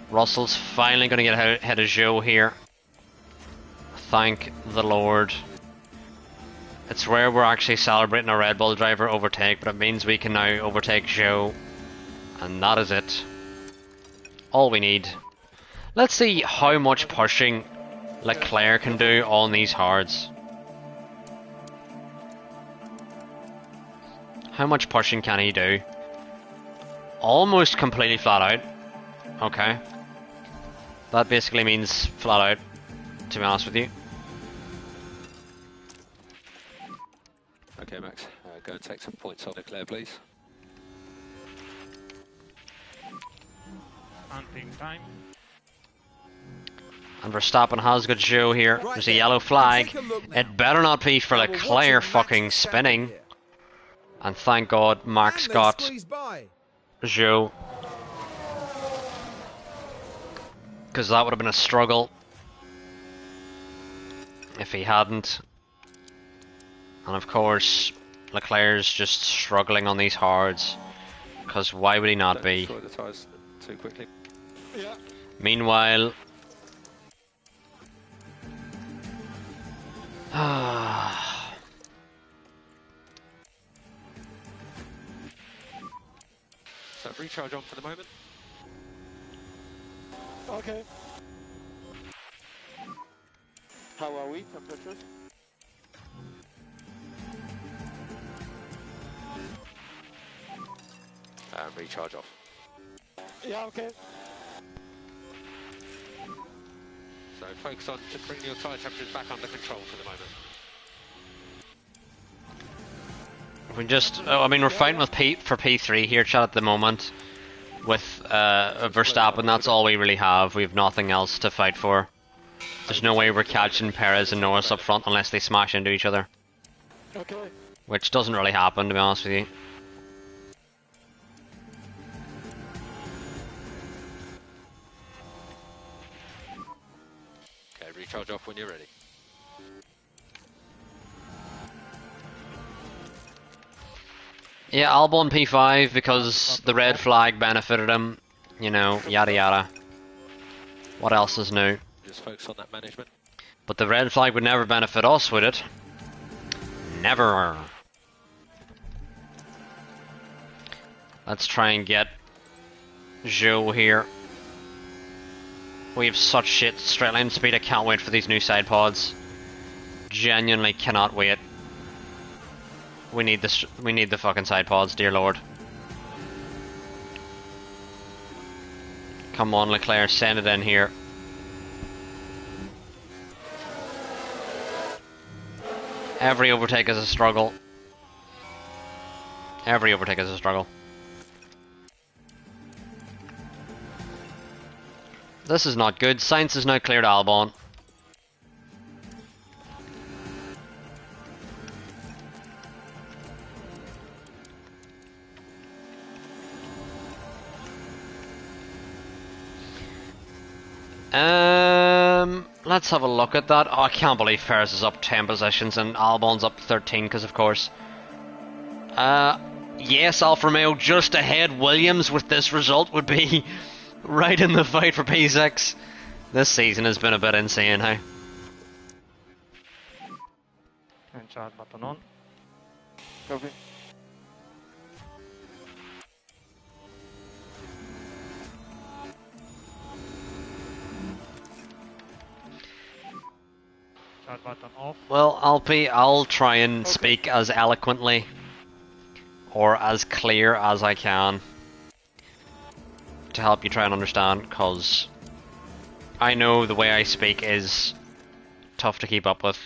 Russell's finally going to get ahead of Zhou here. Thank the Lord. It's rare we're actually celebrating a Red Bull driver overtake, but it means we can now overtake Zhou. And that is it. All we need. Let's see how much pushing Leclerc can do on these hards. How much pushing can he do? Almost completely flat out. Okay. That basically means flat out, to be honest with you. Okay, Max. Go and take some points on Leclerc, please. Hunting time. And Verstappen has got Zhou here. There's a yellow flag. It better not be for Leclerc fucking spinning. And thank God Max got Zhou. Because that would have been a struggle if he hadn't. And of course, Leclerc's just struggling on these hards. Because why would he not be? Destroy the tyres too quickly. Yeah. Meanwhile... So recharge on for the moment. Okay. How are we, temperatures? Recharge off. Yeah, okay. So focus on just bringing your tyre temperatures back under control for the moment. We just, I mean, we're fighting with for P3 here, chat, at the moment. With Verstappen, that's all we really have. We have nothing else to fight for. There's no way we're catching Perez and Norris up front unless they smash into each other. Okay. Which doesn't really happen, to be honest with you. Okay, recharge off when you're ready. Yeah, Albon P5 because the red flag benefited him. You know, yada yada. What else is new? Just focus on that management. But the red flag would never benefit us, would it? Never. Let's try and get Joe here. We have such shit straight line speed, I can't wait for these new side pods. Genuinely cannot wait. We need this. We need the fucking side pods, dear lord. Come on, Leclerc, send it in here. Every overtake is a struggle. Every overtake is a struggle. This is not good. Sainz is now cleared Albon. Let's have a look at that. Oh, I can't believe Ferris is up 10 positions and Albon's up 13 because of course. Yes, Alfa Romeo just ahead. Williams with this result would be right in the fight for P6. This season has been a bit insane, hey? And charge button on. Copy. Charge button off. Well, I'll try and speak as eloquently or as clear as I can to help you try and understand, because I know the way I speak is tough to keep up with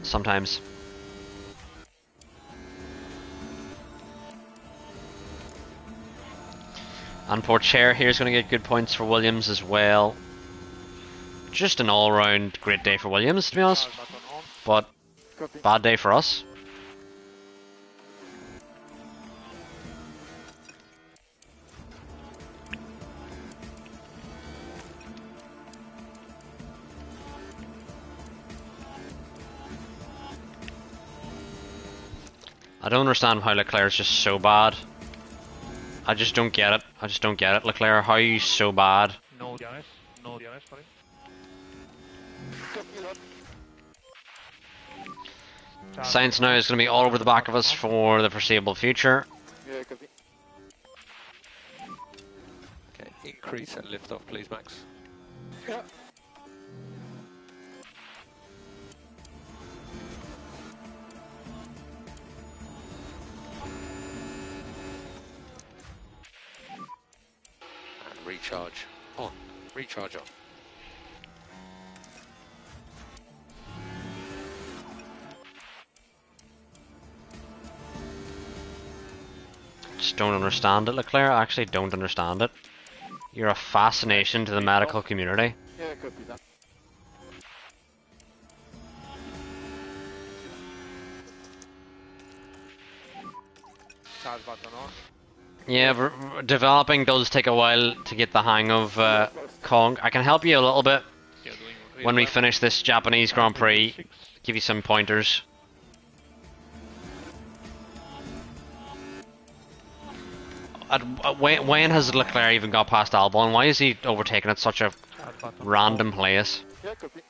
sometimes. And poor Chair here's going to get good points for Williams as well. Just an all-round great day for Williams, to be honest, Charge button on. but Copy. bad day for us. I don't understand how Leclerc is just so bad. I just don't get it. I just don't get it, Leclerc. How are you so bad? No DRS. No DRS, sorry. Copy that. Charge Sainz now is going to be all over the back of us for the foreseeable future. Yeah, copy. Okay, increase and lift off, please, Max. Yeah. And recharge on. Recharge on. Just don't understand it, Leclerc. I actually don't understand it. You're a fascination to the medical community. Yeah, copy that. Charge button on. Yeah, developing does take a while to get the hang of Kong. I can help you a little bit You're doing really when we well. finish this Japanese Grand Prix. 6. Give you some pointers. When has Leclerc even got past Albon? Why is he overtaking at such a Charge button random place? Yeah, copy.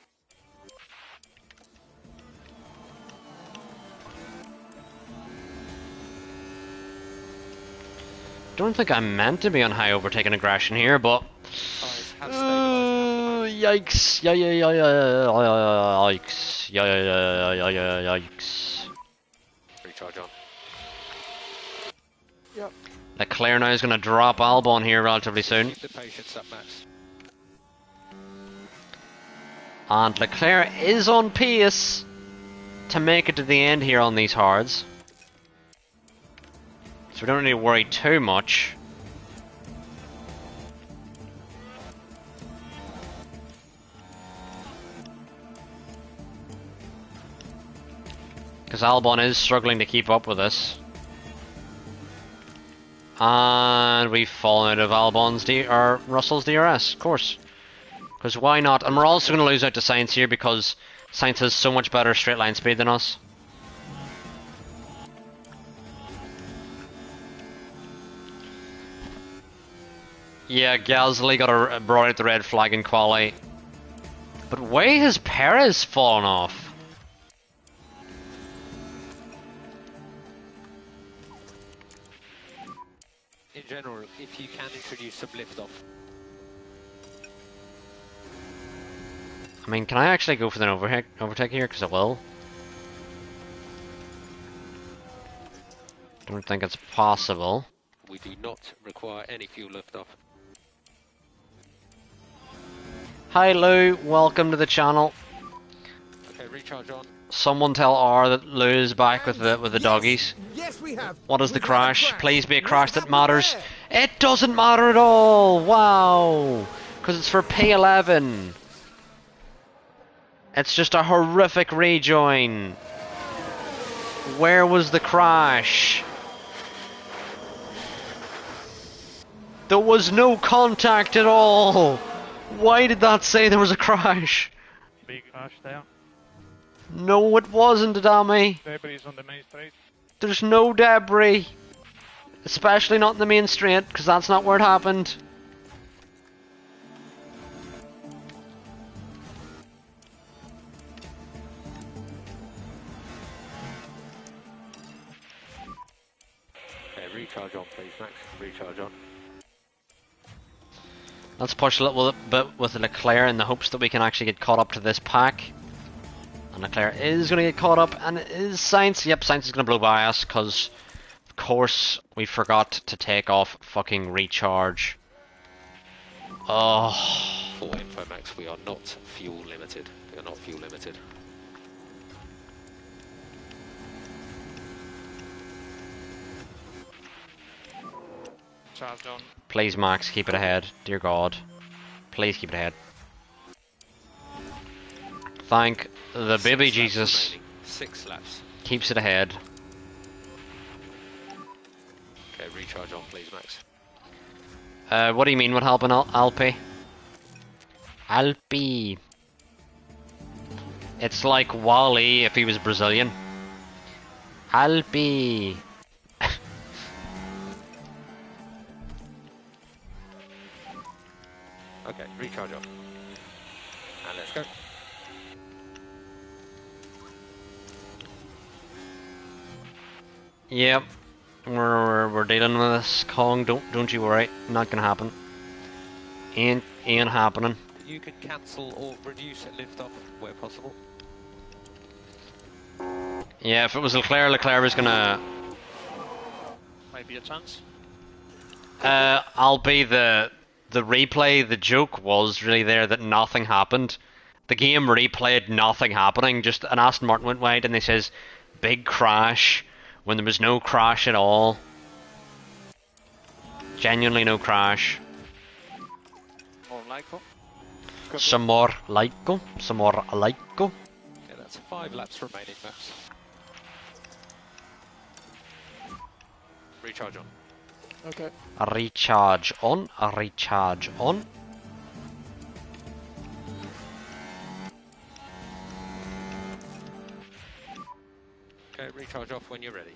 Don't think I'm meant to be on high overtaking aggression here, but Eyes have stabilised. yikes! Yikes! Yikes! Recharge on. Yeah. Leclerc now is going to drop Albon here relatively soon, Keep the patience up, Max. and Leclerc is on pace to make it to the end here on these hards. So we don't need to worry too much. Because Albon is struggling to keep up with us. And we've fallen out of or Russell's DRS, of course. Because why not? And we're also going to lose out to Sainz here because Sainz has so much better straight line speed than us. Yeah, Gasly brought out the red flag in quali. But why has Perez fallen off? In general, if you can introduce some lift off. I mean, can I actually go for the overtake here? Because I will. Don't think it's possible. We do not require any fuel lift off. Hi Lou, welcome to the channel. Okay, recharge on. Someone tell R that Lou is back with the doggies. Yes, we have. What is the We've had a crash? Please be a crash that What matters. happened there? It doesn't matter at all. Wow, because it's for P11. It's just a horrific rejoin. Where was the crash? There was no contact at all. Why did that say there was a crash? Big crash there. No, it wasn't, Adami. Debris on the main straight. There's no debris. Especially not in the main straight, because that's not where it happened. Okay, recharge on please, Max. Recharge on. Let's push a little bit with Leclerc in the hopes that we can actually get caught up to this pack. And Leclerc is going to get caught up, and it is Sainz. Yep, Sainz is going to blow by us, because, of course, we forgot to take off fucking recharge. Oh. For info, Max, we are not fuel limited. We are not fuel limited. Charge on. Please, Max, keep it ahead. Dear God. Please keep it ahead. Thank the baby Jesus. Remaining. 6 laps. Keeps it ahead. Okay, recharge on please, Max. What do you mean with helping Alpi? Alpi. It's like Wally if he was Brazilian. Alpi. Okay, recharge on. And let's go. Yep. We're dealing with this, Kong. Don't you worry. Not gonna happen. Ain't happening. You can cancel or reduce lift off where possible. Yeah, if it was Leclerc was gonna. Might be a chance. I'll be the replay. The joke was really there that nothing happened. The game replayed nothing happening. Just an Aston Martin went wide, and they says big crash when there was no crash at all. Genuinely no crash. More Lyco. Some more Lyco. Some more Lyco. Yeah, that's 5 laps remaining, Max. Recharge on. Okay. A recharge on. A recharge on. Okay, recharge off when you're ready.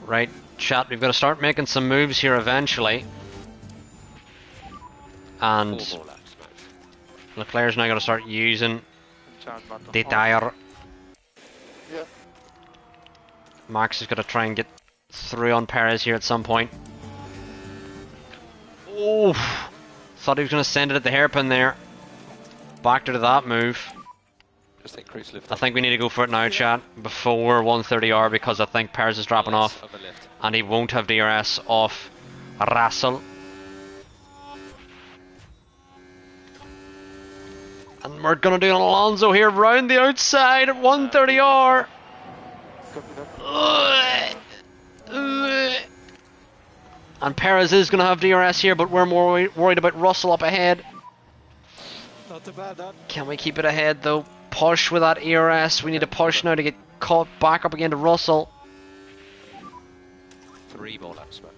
Right, chat, we've got to start making some moves here eventually. And 4 more laps, Max. Leclerc's now got to start using Charge button. the on. tire. Yeah. Max is going to try and get through on Perez here at some point. Oh, thought he was going to send it at the hairpin there. Backed to that move. Just increase lift I off. think we need to go for it now, chat, before 130R, because I think Perez is dropping Less off, of a lift. and he won't have DRS off Russell. And we're gonna do an Alonso here round the outside at 130R. And Perez is gonna have DRS here, but we're more worried about Russell up ahead. Not too bad, that. Can we keep it ahead though? Push with that ERS. We need to push now to get caught back up again to Russell. 3 more laps, Max.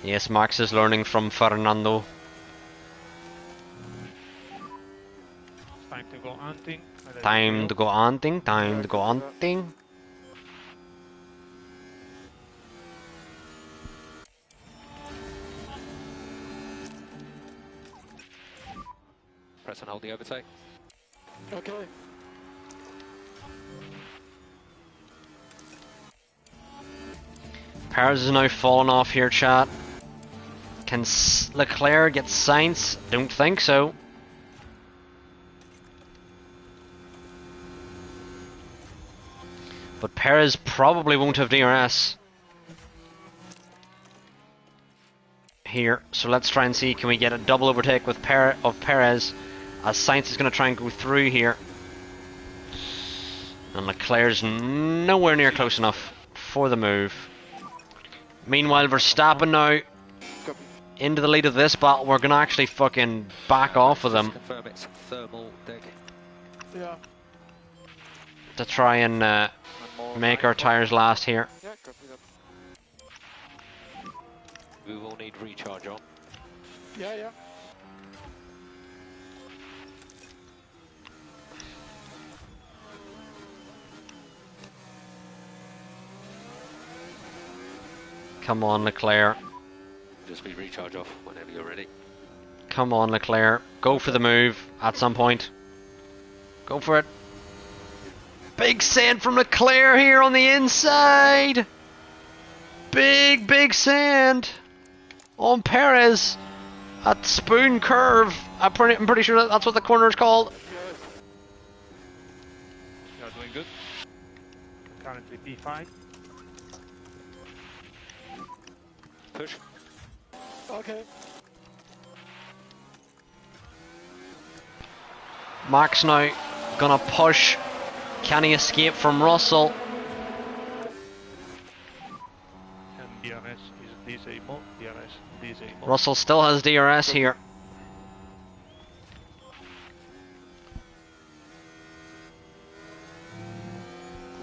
Yes, Max is learning from Fernando. It's time to go hunting. Time to go hunting, time to go hunting. Press and hold the overtake. Okay. Perez is now falling off here, chat. Can Leclerc get Sainz? Don't think so. But Perez probably won't have DRS here, so let's try and see, can we get a double overtake with Perez, as Sainz is going to try and go through here. And Leclerc's nowhere near close enough for the move. Meanwhile, Verstappen now into the lead of this battle. We're going to actually fucking back off with him Confirm it's thermal dig. Yeah. to try and make our tyres last here. Yeah, copy that. We will need recharge on. Yeah, yeah. Come on, Leclerc. Just be recharge off whenever you're ready. Come on, Leclerc. Go for the move at some point. Go for it. Big sand from Leclerc here on the inside. Big sand on Perez at Spoon Curve. I'm pretty sure that's what the corner is called. You're doing good. Currently P5. Push. Okay. Max now gonna push. Can he escape from Russell? And DRS is disabled. DRS disabled. Russell still has DRS here.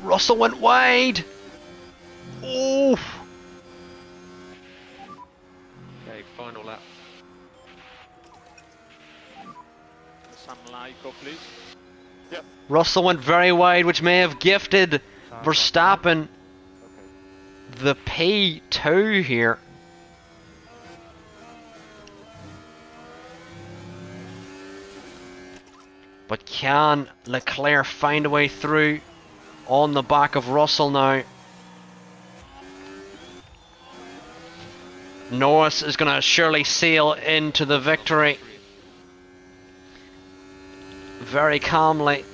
Russell went wide. Oh. Okay, final lap. Some Lyco, please. Russell went very wide, which may have gifted Verstappen the P2 here. But can Leclerc find a way through on the back of Russell now? Norris is going to surely sail into the victory very calmly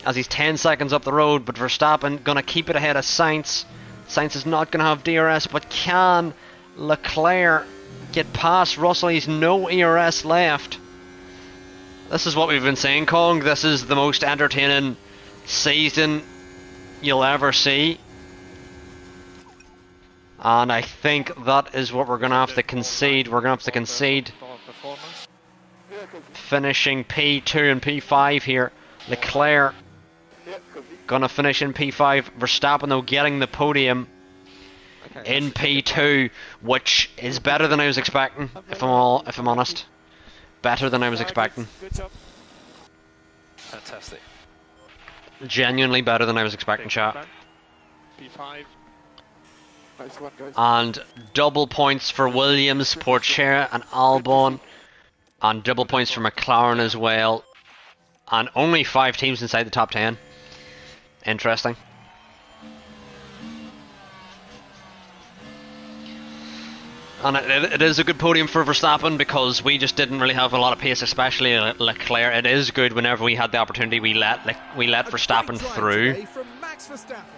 as he's 10 seconds up the road, but Verstappen going to keep it ahead of Sainz. Sainz is not going to have DRS, but can Leclerc get past Russell? He's no ERS left. This is what we've been saying, Kong. This is the most entertaining season you'll ever see. And I think that is what we're going to have to concede. We're going to have to concede Performance. finishing P2 and P5 here. Leclerc gonna finish in P5. Verstappen though getting the podium Okay, in P2, which is better than I was expecting. If I'm honest, better than I was expecting. Good job. fantastic. Genuinely better than I was expecting, chat. P5. Nice one, guys. And double points for Williams, Porchera, and Albon, and double points for McLaren as well. And only 5 teams inside the top 10. Interesting. And it is a good podium for Verstappen because we just didn't really have a lot of pace, especially Leclerc. It is good whenever we had the opportunity we let Verstappen through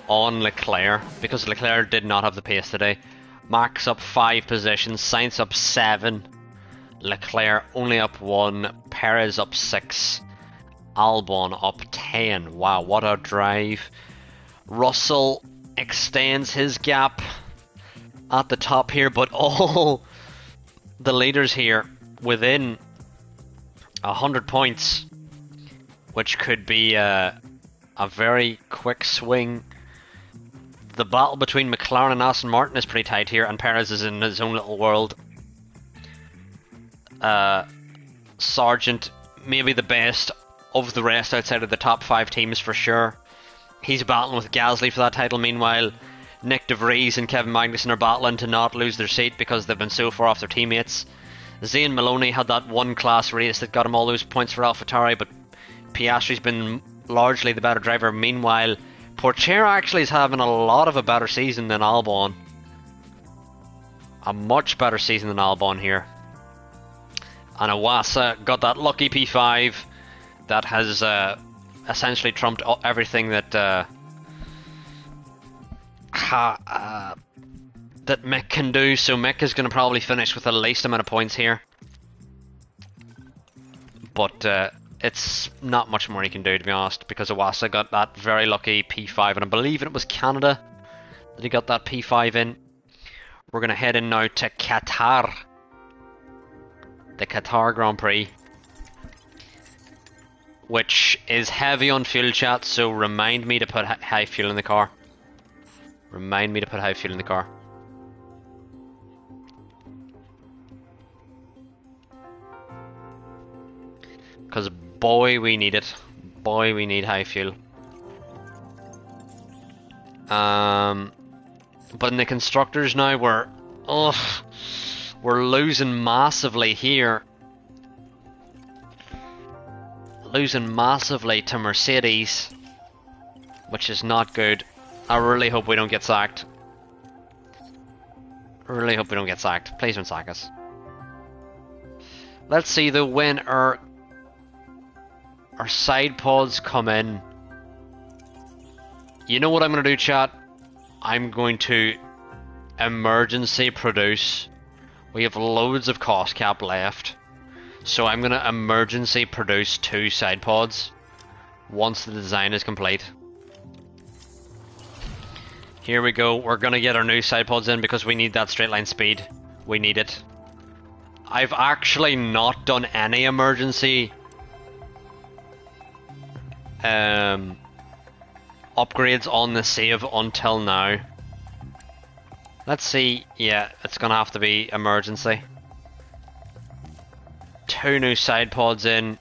on Leclerc because Leclerc did not have the pace today. Max up 5 positions, Sainz up 7, Leclerc only up 1, Perez up 6, Albon up 10. Wow, what a drive. Russell extends his gap at the top here, but all the leaders here within 100 points, which could be a very quick swing. The battle between McLaren and Aston Martin is pretty tight here, and Perez is in his own little world. Sargent, maybe the best of the rest outside of the top 5 teams for sure. He's battling with Gasly for that title. Meanwhile, Nick De Vries and Kevin Magnussen are battling to not lose their seat because they've been so far off their teammates. Zayn Maloney had that one class race that got him all those points for AlphaTauri, but Piastri's been largely the better driver. Meanwhile, Porchera actually is having a lot of a better season than Albon. A much better season than Albon here. And Iwasa got that lucky P5 that has essentially trumped everything that that Mick can do. So Mick is going to probably finish with the least amount of points here. But it's not much more he can do, to be honest, because Iwasa got that very lucky P5, and I believe it was Canada that he got that P5 in. We're going to head in now to Qatar. The Qatar Grand Prix, which is heavy on fuel, chat, so remind me to put high fuel in the car. Remind me to put high fuel in the car. Because boy, we need it. Boy, we need high fuel. But in the constructors now, we're losing massively here. Losing massively to Mercedes, which is not good. I really hope we don't get sacked. I really hope we don't get sacked. Please don't sack us. Let's see though when our side pods come in. You know what I'm going to do, chat? I'm going to emergency produce. We have loads of cost cap left, so I'm going to emergency produce 2 side pods once the design is complete. Here we go. We're going to get our new side pods in because we need that straight line speed. We need it. I've actually not done any emergency upgrades on the save until now. Let's see. Yeah, it's gonna have to be emergency. 2 new side pods in,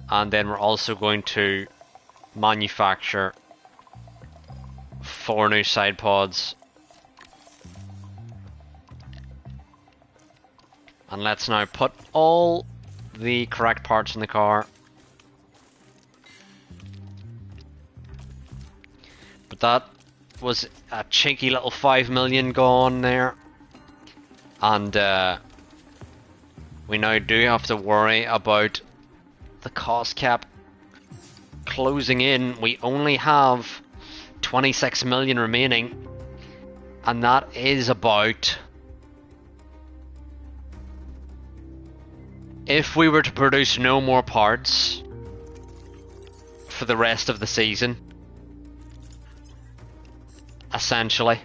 and then we're also going to manufacture 4 new side pods. And let's now put all the correct parts in the car. But that was a cheeky little 5 million gone there. And we now do have to worry about the cost cap closing in. We only have 26 million remaining, and that is about, if we were to produce no more parts for the rest of the season, essentially.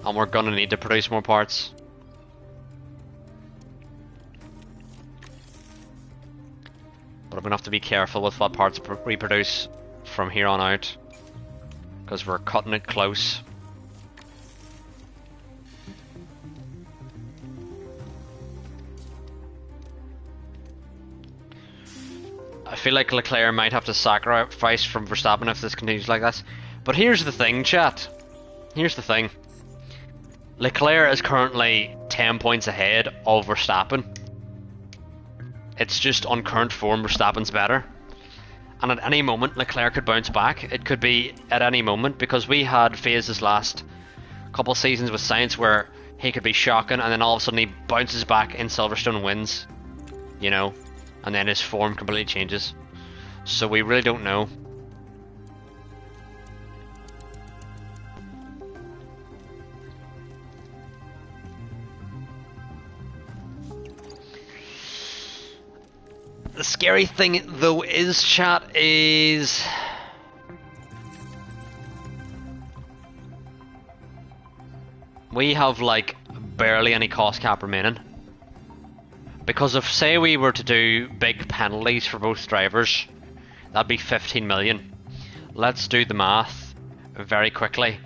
And we're gonna need to produce more parts. But I'm gonna have to be careful with what parts we produce from here on out, because we're cutting it close. I feel like Leclerc might have to sacrifice from Verstappen if this continues like this. But here's the thing, chat. Here's the thing. Leclerc is currently 10 points ahead of Verstappen. It's just on current form, Verstappen's better. And at any moment, Leclerc could bounce back. It could be at any moment, because we had phases last couple seasons with Sainz where he could be shocking, and then all of a sudden he bounces back in Silverstone and wins. You know? And then his form completely changes. So we really don't know. The scary thing though is, chat, is we have like barely any cost cap remaining. Because if, say, we were to do big penalties for both drivers, that'd be 15 million. Let's do the math very quickly.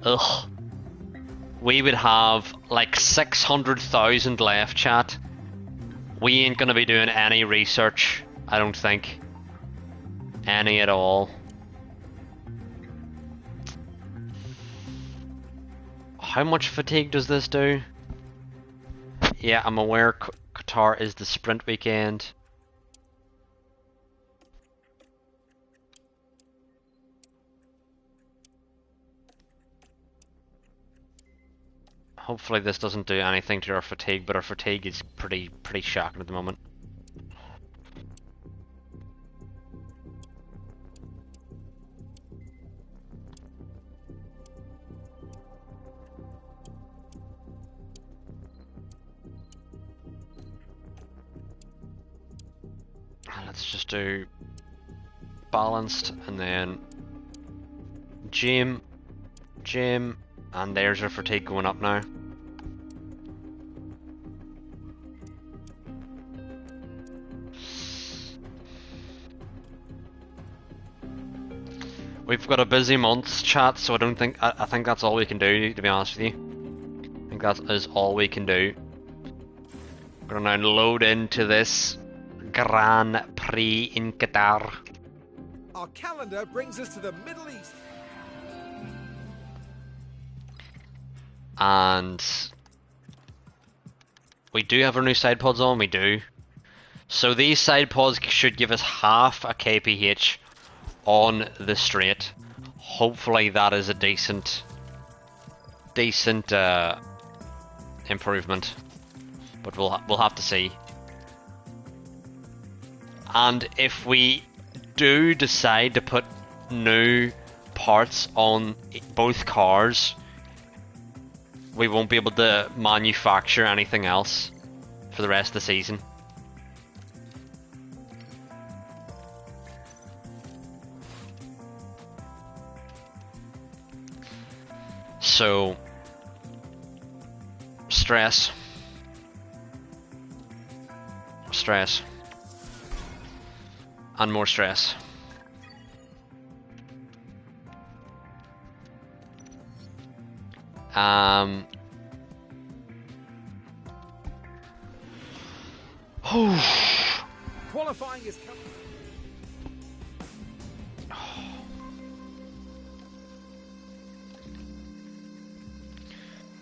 Ugh. We would have like 600,000 left, chat. We ain't gonna be doing any research, I don't think. Any at all. How much fatigue does this do? Yeah, I'm aware Qatar is the sprint weekend. Hopefully this doesn't do anything to our fatigue, but our fatigue is pretty shocking at the moment. Let's just do balanced and then gym, and there's our fatigue going up now. We've got a busy month, chat, so I think that's all we can do, to be honest with you. I think that is all we can do. We're gonna now load into this Grand Prix in Qatar. Our calendar brings us to the Middle East. And we do have our new side pods on, we do. So these side pods should give us half a kph on the straight. Hopefully that is a decent improvement, but we'll have to see. And if we do decide to put new parts on both cars, we won't be able to manufacture anything else for the rest of the season. So, stress, and more stress. Qualifying is coming.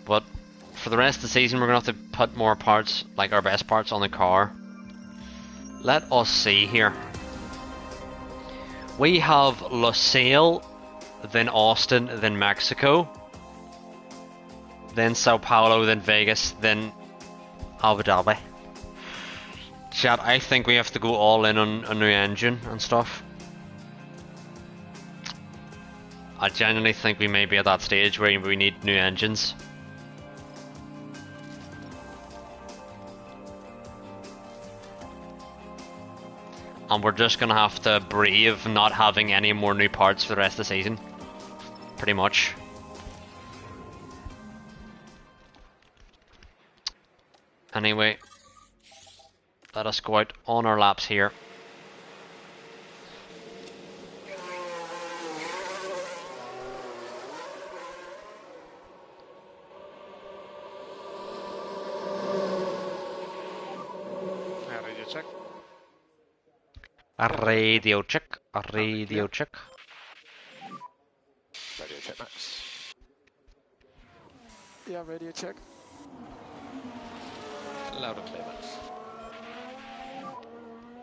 But for the rest of the season, we're gonna have to put more parts, like our best parts, on the car. Let us see here. We have Lusail, then Austin, then Mexico, then Sao Paulo, then Vegas, then Abu Dhabi. Chat, I think we have to go all in on a new engine and stuff. I genuinely think we may be at that stage where we need new engines. And we're just gonna have to brave not having any more new parts for the rest of the season. Pretty much. Anyway, let us go out on our laps here. Radio check. A radio check, a radio check. Radio check, Max. Yeah, radio check. Loud and clear, Max.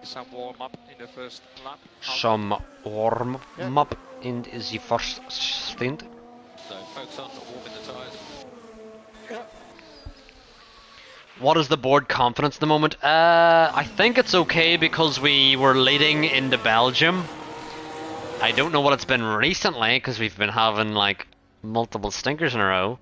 Some warm up in the first lap. Some warm up in the first stint. So focus on warming the tyres. Yeah. What is the board confidence at the moment? I think it's okay because we were leading into Belgium. I don't know what it's been recently because we've been having like multiple stinkers in a row.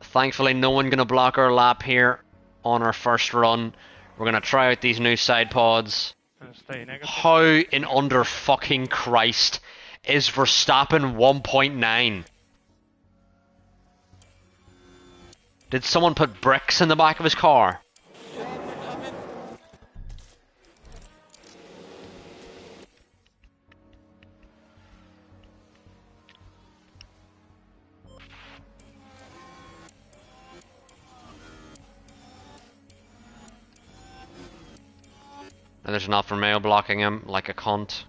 Thankfully, no one gonna block our lap here on our first run. We're gonna try out these new side pods. Stay negative. How in under fucking Christ is Verstappen 1.9? Did someone put bricks in the back of his car? And there's an Alfa Romeo blocking him like a cunt.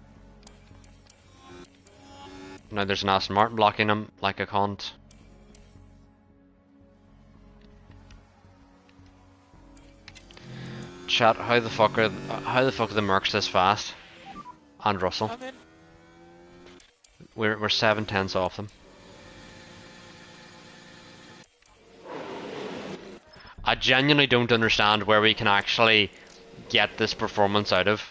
Now there's an Aston Martin blocking him like a cunt. Chat, how the fuck are the Mercs this fast? And Russell. I'm in. We're 7/10 off them. I genuinely don't understand where we can actually get this performance out of.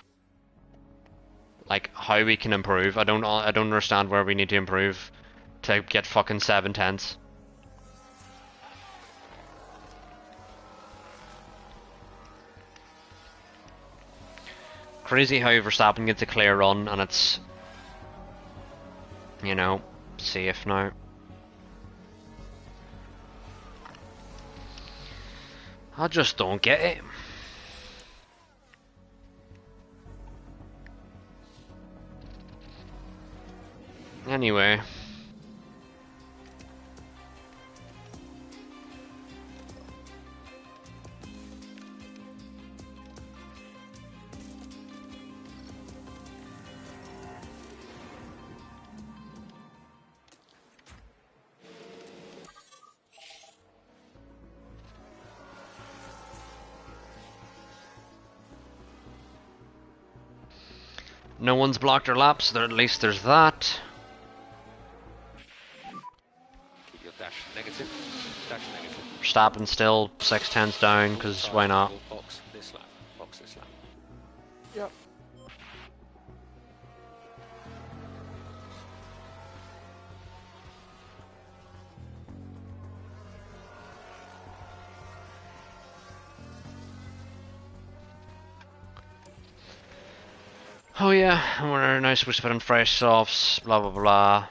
Like how we can improve. I don't understand where we need to improve to get fucking 7/10s. Crazy how Verstappen gets a clear run and it's, you know, safe now. I just don't get it. Anyway. No one's blocked our laps, so at least there's that. Keep your dash negative. Dash negative. Verstappen still 6/10s down, because why not? Box this lap. Box this lap. Yep. Oh yeah, and we're now supposed to put in fresh softs, blah blah blah.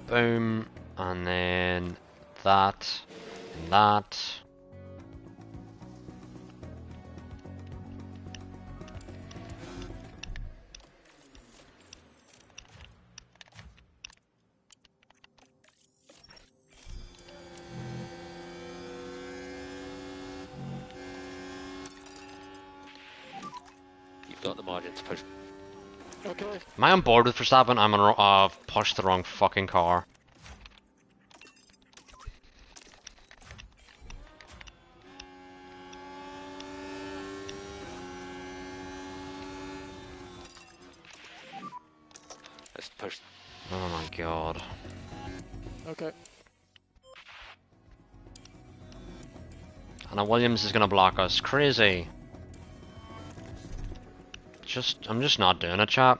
Boom, and then that, and that. You've got the margin to push. Okay. Am I on board with Verstappen? I'm on. I've pushed the wrong fucking car. Let's push. Oh my god. Okay. And now Williams is gonna block us. Crazy. I'm just not doing it, chap.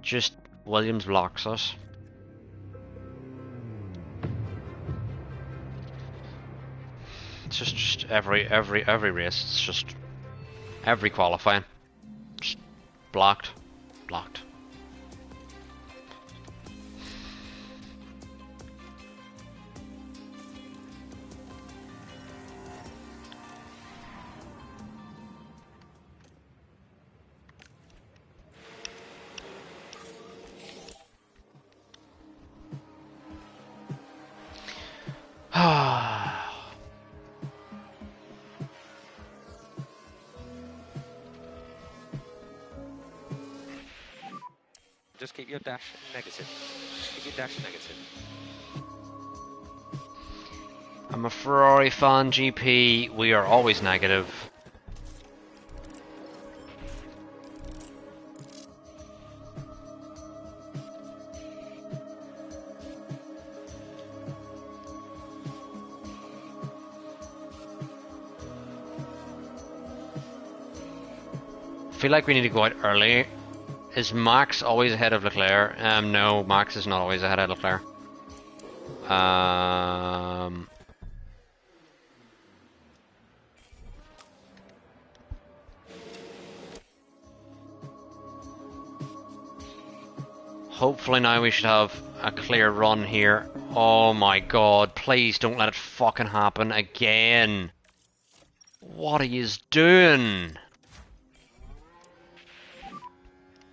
Just Williams blocks us. It's just every race. It's just every qualifying. Just blocked, blocked. Just keep your dash negative. Keep your dash negative. I'm a Ferrari fan, GP. We are always negative. I feel like we need to go out early. Is Max always ahead of Leclerc? No, Max is not always ahead of Leclerc. Hopefully now we should have a clear run here. Oh my god, please don't let it fucking happen again. What are you doing?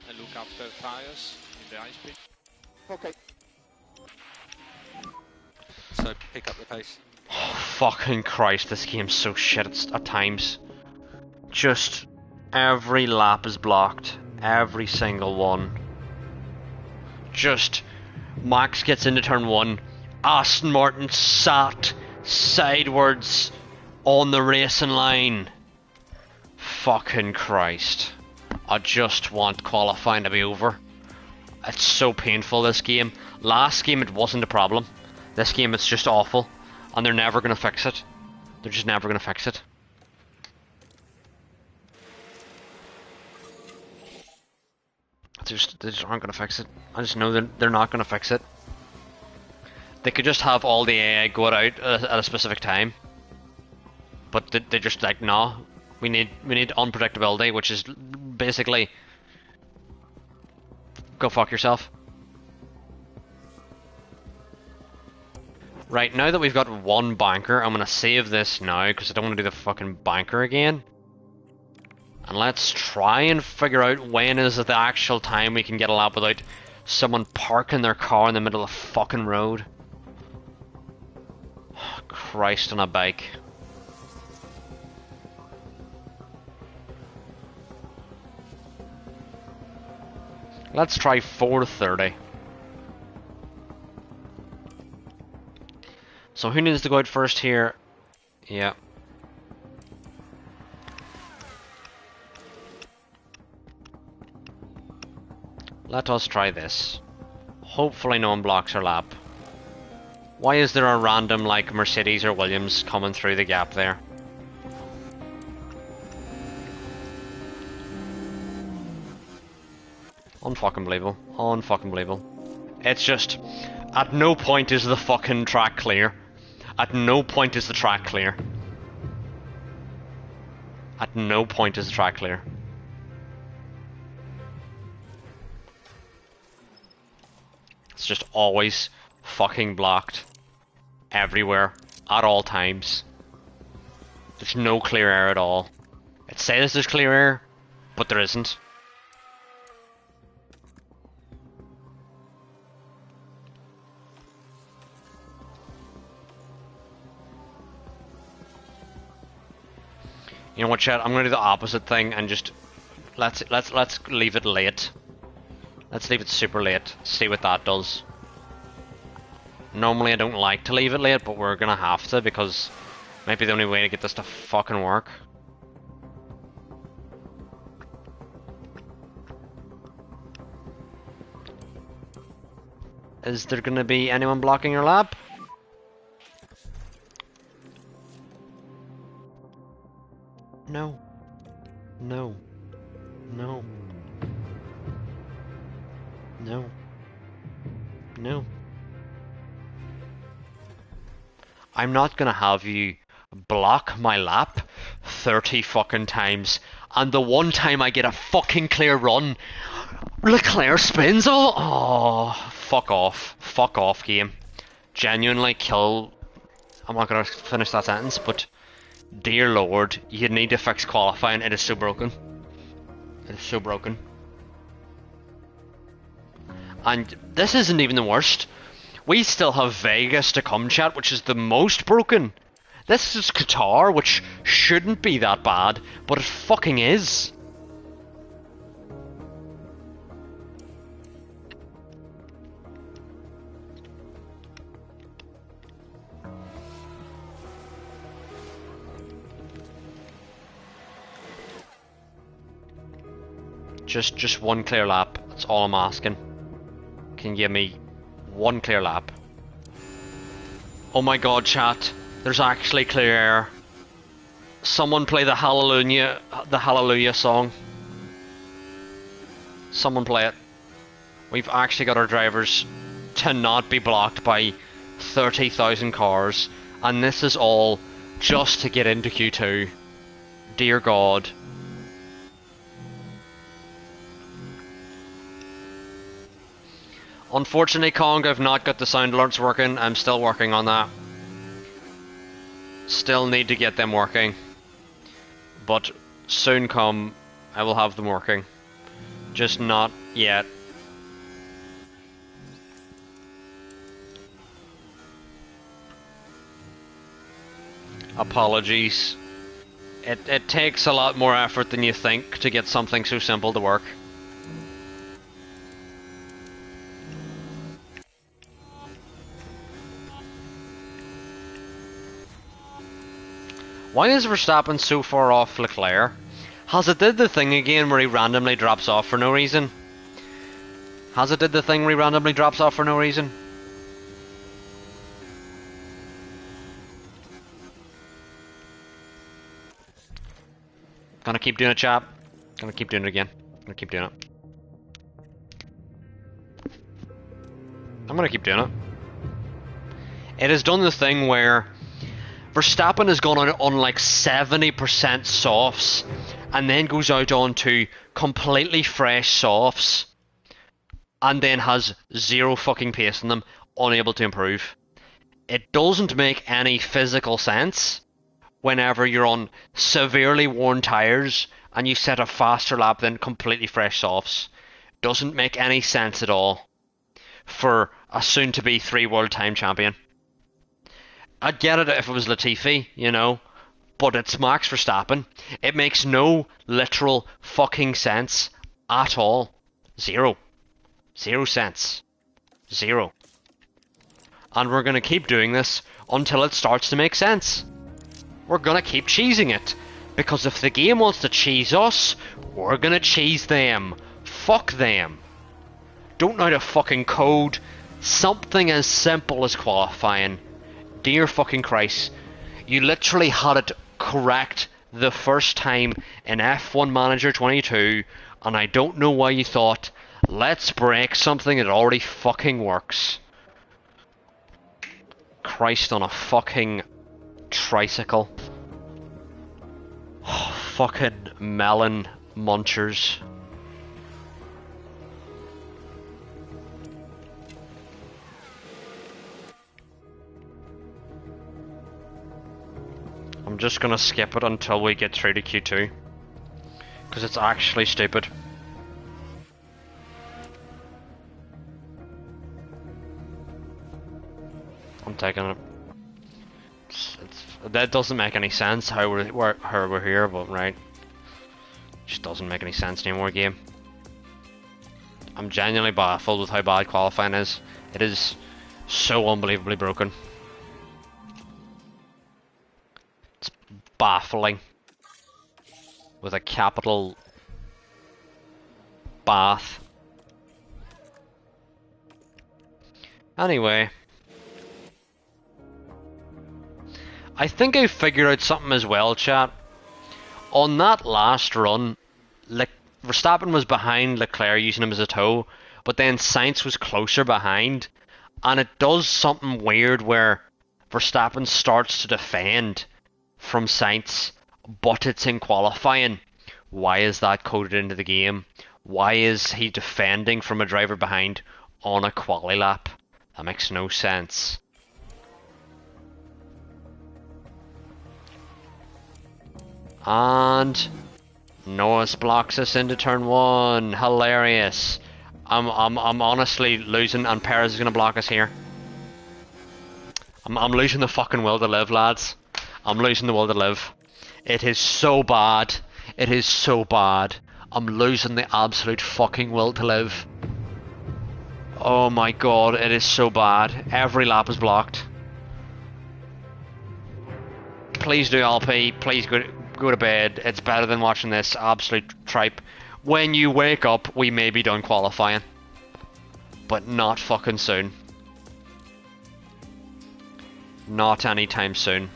And look after tires in the ice pit. Okay. So pick up the pace. Oh, fucking Christ, this game's so shit at times. Just every lap is blocked. Every single one. Just Max gets into turn 1. Aston Martin sat sidewards on the racing line. Fucking Christ. I just want qualifying to be over. It's so painful, this game. Last game it wasn't a problem. This game it's just awful. And they're never gonna fix it. They're just never gonna fix it. They just aren't gonna fix it. I just know they're not gonna fix it. They could just have all the AI go out at a specific time. But they just like, no. We need unpredictability, which is basically go fuck yourself. Right, now that we've got one banker, I'm gonna save this now because I don't want to do the fucking banker again. And let's try and figure out when is the actual time we can get a lap without someone parking their car in the middle of the fucking road. Christ on a bike. Let's try 4:30. So who needs to go out first here? Yeah. Let us try this. Hopefully no one blocks our lap. Why is there a random like Mercedes or Williams coming through the gap there? Unfucking believable. Unfucking believable. It's just, at no point is the fucking track clear. At no point is the track clear. At no point is the track clear. It's just always fucking blocked. Everywhere. At all times. There's no clear air at all. It says there's clear air, but there isn't. You know what, chat? I'm gonna do the opposite thing and just let's leave it late. Let's leave it super late. See what that does. Normally I don't like to leave it late, but we're gonna have to because it might be the only way to get this to fucking work. Is there gonna be anyone blocking your lap? No. No. No. No. No. I'm not gonna have you block my lap 30 fucking times, and the one time I get a fucking clear run, Leclerc spins. Oh, fuck off. Fuck off, game. Genuinely kill. I'm not gonna finish that sentence, but dear lord, you need to fix qualifying. It is so broken. It is so broken. And this isn't even the worst. We still have Vegas to come, chat, which is the most broken. This is Qatar, which shouldn't be that bad, but it fucking is. Just one clear lap. That's all I'm asking. Can you give me one clear lap? Oh my god, chat. There's actually clear air. Someone play the Hallelujah song. Someone play it. We've actually got our drivers to not be blocked by 30,000 cars. And this is all just to get into Q2. Dear God. Unfortunately, Kong, I've not got the sound alerts working. I'm still working on that. Still need to get them working. But soon come, I will have them working. Just not yet. Apologies. It takes a lot more effort than you think to get something so simple to work. Why is Verstappen so far off Leclerc? Has it did the thing again where he randomly drops off for no reason? Has it did the thing where he randomly drops off for no reason? Gonna keep doing it, chap. Gonna keep doing it again. Gonna keep doing it. I'm gonna keep doing it. It has done the thing where Verstappen has gone on like 70% softs and then goes out onto completely fresh softs and then has zero fucking pace in them, unable to improve. It doesn't make any physical sense whenever you're on severely worn tyres and you set a faster lap than completely fresh softs. Doesn't make any sense at all for a soon-to-be 3 world time champion. I'd get it if it was Latifi, you know, but it's Max Verstappen. It makes no literal fucking sense at all. Zero. 0 cents. Zero. And we're gonna keep doing this until it starts to make sense. We're gonna keep cheesing it. Because if the game wants to cheese us, we're gonna cheese them. Fuck them. Don't know how to fucking code something as simple as qualifying. Dear fucking Christ. You literally had it correct the first time in F1 Manager 22, and I don't know why you thought, let's break something that already fucking works. Christ on a fucking tricycle. Fucking melon munchers. I'm just gonna skip it until we get through to Q2. Because it's actually stupid. I'm taking it. That doesn't make any sense how we're here, but right. Just doesn't make any sense anymore, game. I'm genuinely baffled with how bad qualifying is. It is so unbelievably broken. It's baffling. With a capital bath. Anyway. I think I figured out something as well, chat. On that last run, Verstappen was behind Leclerc using him as a toe, but then Sainz was closer behind, and it does something weird where Verstappen starts to defend from Sainz, but it's in qualifying. Why is that coded into the game? Why is he defending from a driver behind on a quali lap? That makes no sense. And Norris blocks us into turn 1. Hilarious. I'm honestly losing, and Perez is gonna block us here. I'm losing the fucking will to live, lads. I'm losing the will to live. It is so bad. It is so bad. I'm losing the absolute fucking will to live. Oh my god, it is so bad. Every lap is blocked. Please do LP. Please go to bed. It's better than watching this absolute tripe. When you wake up, we may be done qualifying. But not fucking soon. Not anytime soon.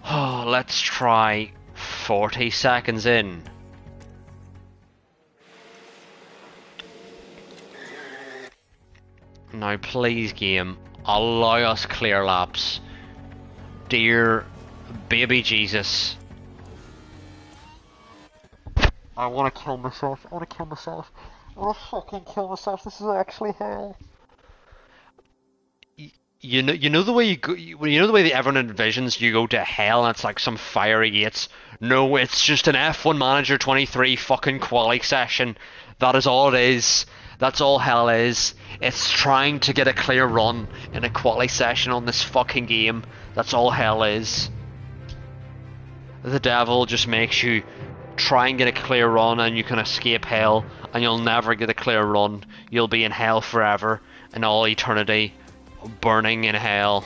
Oh, let's try 40 seconds in. Now please, game, allow us clear laps. Dear baby Jesus. I want to kill myself. I want to kill myself. I want to fucking kill myself. This is actually hell. You know the way you go. You know the way that everyone envisions you go to hell, and it's like some fiery gates. No, it's just an F1 Manager 23 fucking quali session. That is all it is. That's all hell is. It's trying to get a clear run in a quali session on this fucking game. That's all hell is. The devil just makes you try and get a clear run, and you can escape hell, and you'll never get a clear run. You'll be in hell forever, in all eternity, burning in hell.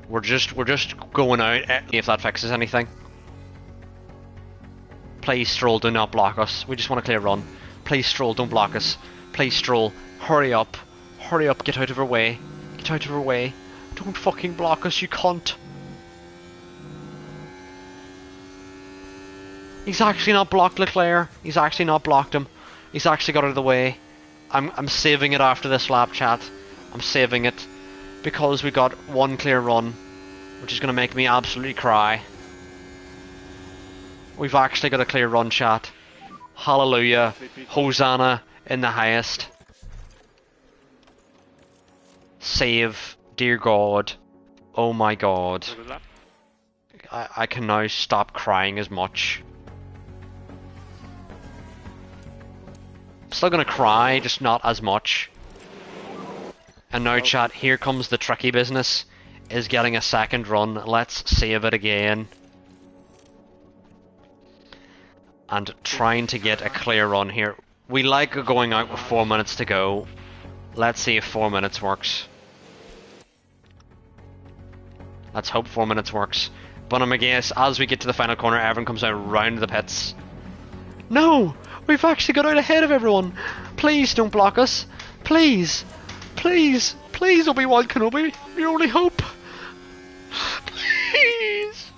We're just going out, if that fixes anything. Please, Stroll, do not block us. We just want a clear run. Please, Stroll, don't block us. Please, Stroll, hurry up. Hurry up, get out of our way. Get out of our way. Don't fucking block us, you cunt. He's actually not blocked Leclerc. He's actually not blocked him. He's actually got out of the way. I'm saving it after this lap, chat. I'm saving it. Because we got one clear run, which is going to make me absolutely cry. We've actually got a clear run, chat. Hallelujah. Hosanna in the highest. Save, dear God. Oh my God. I can now stop crying as much. I'm still going to cry, just not as much. And now, chat, here comes the tricky business, is getting a second run. Let's save it again. And trying to get a clear run here. We like going out with 4 minutes to go. Let's see if 4 minutes works. Let's hope 4 minutes works. But I guess as we get to the final corner, everyone comes out round the pits. No! We've actually got out ahead of everyone! Please don't block us! Please! Please, please, Obi-Wan Kenobi, your only hope. Please,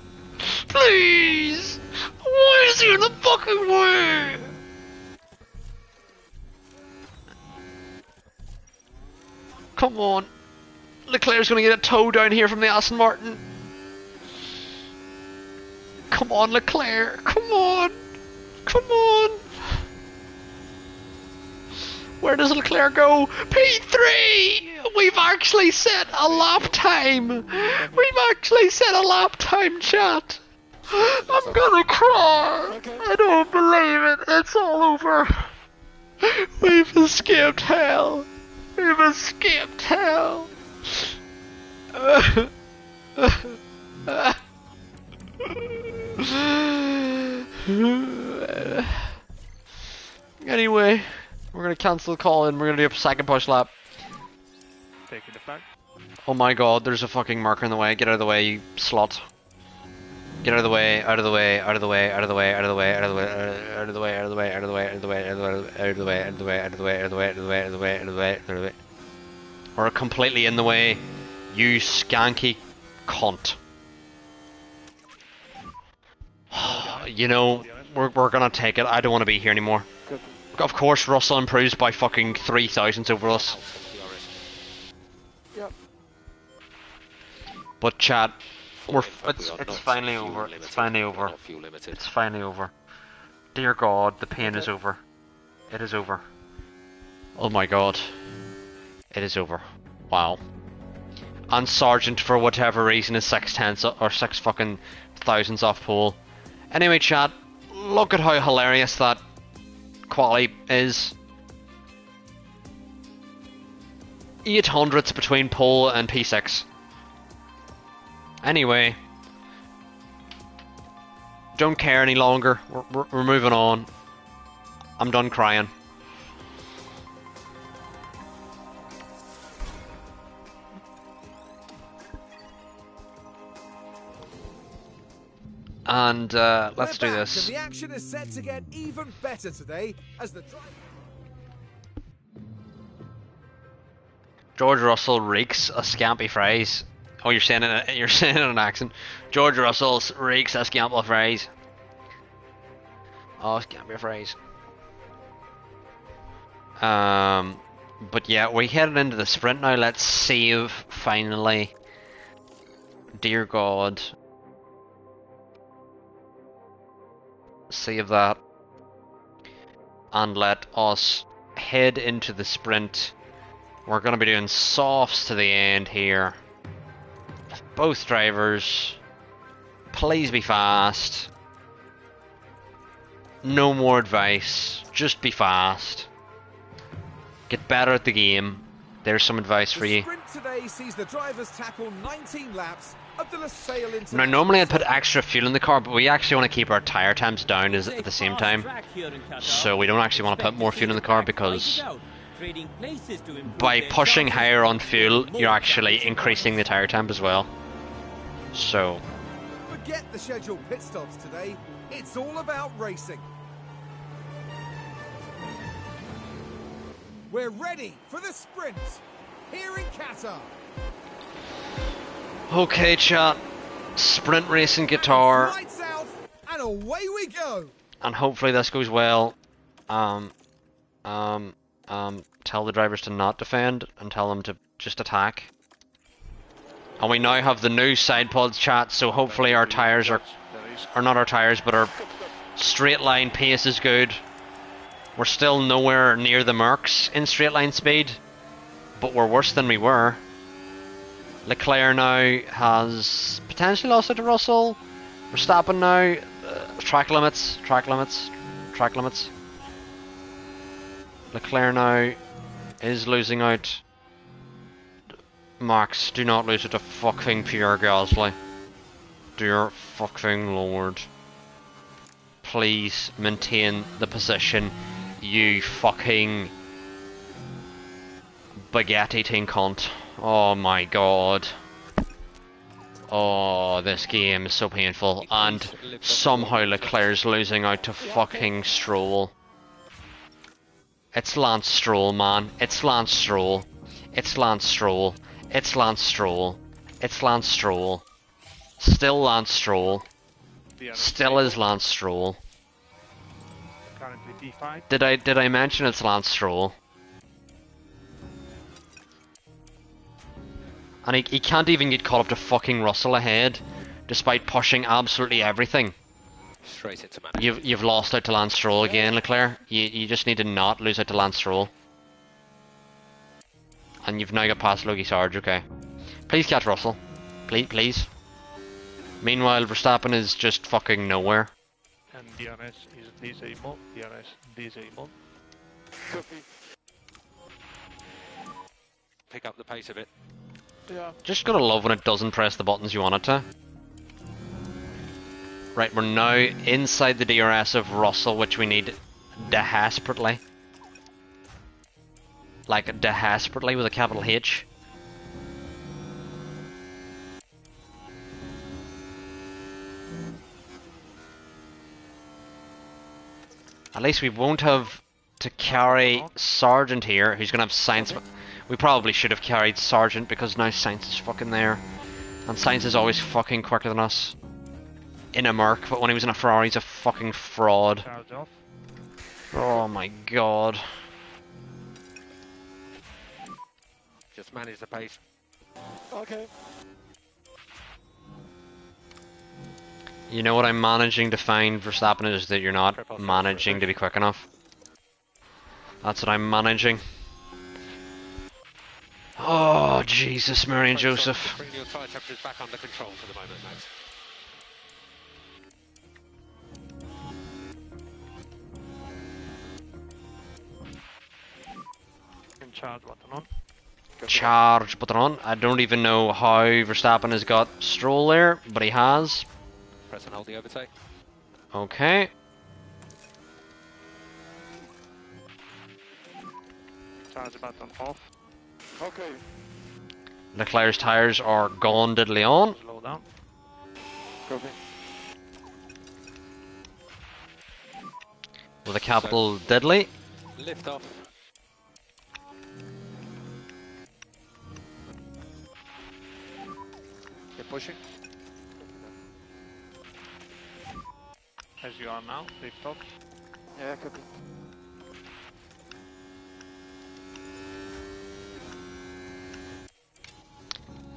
please. Why is he in the fucking way? Come on, Leclerc's gonna get a tow down here from the Aston Martin. Come on, Leclerc. Come on, come on. Where does Leclerc go? P3! We've actually set a lap time! We've actually set a lap time, chat! I'm gonna cry! I don't believe it! It's all over! We've escaped hell! We've escaped hell! Anyway, we're gonna cancel the call and we're gonna do a second push lap. Taking it back. Oh my God, there's a fucking marker in the way. Get out of the way, you slut. Get out of the way, out of the way, out of the way, out of the way, out of the way, out of the way, out of the way, out of the way, out of the way, out of the way, out of the way, out of the way, out of the way, out of the way, out of the way, out of the way, out of the way, out of the way. Or completely in the way, you skanky cunt. You know, we're gonna take it. I don't want to be here anymore. Of course, Russell improves by fucking 3 thousandths over us. Yep. But chat, it's finally over. It's finally over. It's finally over. Dear God, the pain is over. It is over. Oh my God. It is over. Wow. And Sergeant, for whatever reason, is 6 tenths or 6 fucking thousandths off pole. Anyway, chat, look at how hilarious that quali is. 800ths between pole and P6. Anyway, don't care any longer. We're moving on. I'm done crying. And let's do this. And the action is set to get even better today as the George Russell reeks a scampy fries Oh, you're saying it. You're saying it in an accent. George Russell's reeks a scamp of fries. Oh, scamp of fries. But yeah, we're headed into the sprint now. Let's save finally. Dear God. Save that. And let us head into the sprint. We're going to be doing softs to the end here. Both drivers, please be fast. No more advice, just be fast. Get better at the game. There's some advice for you. The sprint today sees the drivers tackle 19 laps of the Lusail Now International. normally I'd put extra fuel in the car, but we actually want to keep our tyre temps down at the same time. So we don't actually want to put more fuel in the car because by pushing higher on fuel, you're actually increasing the tyre temp as well. So Forget the scheduled pit stops today. It's all about racing. We're ready for the sprint here in Qatar. okay, chat. Sprint racing guitar, Lights out and away we go. and hopefully this goes well. Tell the drivers to not defend and tell them to just attack. And we now have the new side pods, chat, so hopefully our tyres are not our tyres, but our straight line pace is good. We're still nowhere near the Mercs in straight line speed, but we're worse than we were. Leclerc now has potentially lost it to Russell. Verstappen now, track limits. Leclerc now is losing out. Max, do not lose it to fucking Pierre Gasly. Dear fucking lord. Please maintain the position, you fucking baguette eating cunt. Oh my god. Oh, this game is so painful. And somehow Leclerc's losing out to fucking Stroll. It's Lance Stroll, man. It's Lance Stroll. It's Lance Stroll. It's Lance Stroll. It's Lance Stroll. Still Lance Stroll. Still is Lance Stroll. Currently P5. Did I mention it's Lance Stroll? And he can't even get caught up to fucking Russell ahead, despite pushing absolutely everything. Straight into management. You've lost out to Lance Stroll again, Leclerc. You just need to not lose out to Lance Stroll. And you've now got past Logie Sarge, okay. Please catch Russell. Please. Meanwhile, Verstappen is just fucking nowhere. And DRS is disable. DRS disable. Pick up the pace a bit. Yeah. Just gotta love when it doesn't press the buttons you want it to. Right, we're now inside the DRS of Russell, which we need desperately. Like, desperately with a capital H. At least we won't have to carry Sargent here, who's gonna have Sainz. We probably should have carried Sargent because now Sainz is fucking there. And Sainz is always fucking quicker than us. In a Merc, but when he was in a Ferrari, he's a fucking fraud. Charge off. Oh my god. Just manage the pace. Okay. You know what I'm managing to find, Verstappen, is that you're not managing to be quick enough. That's what I'm managing. Oh, Jesus, Mary and Joseph. Bring your tyre temperatures back under control for the moment, Max. And charge button on. Charge button on. I don't even know how Verstappen has got Stroll there, but he has. Press and hold the overtake. Okay. Charge button off. Okay. Leclerc's tyres are gone diddly on. Slow down. Copy. With a capital diddly. Lift off. pushing. As you are now, lift off. Yeah, copy.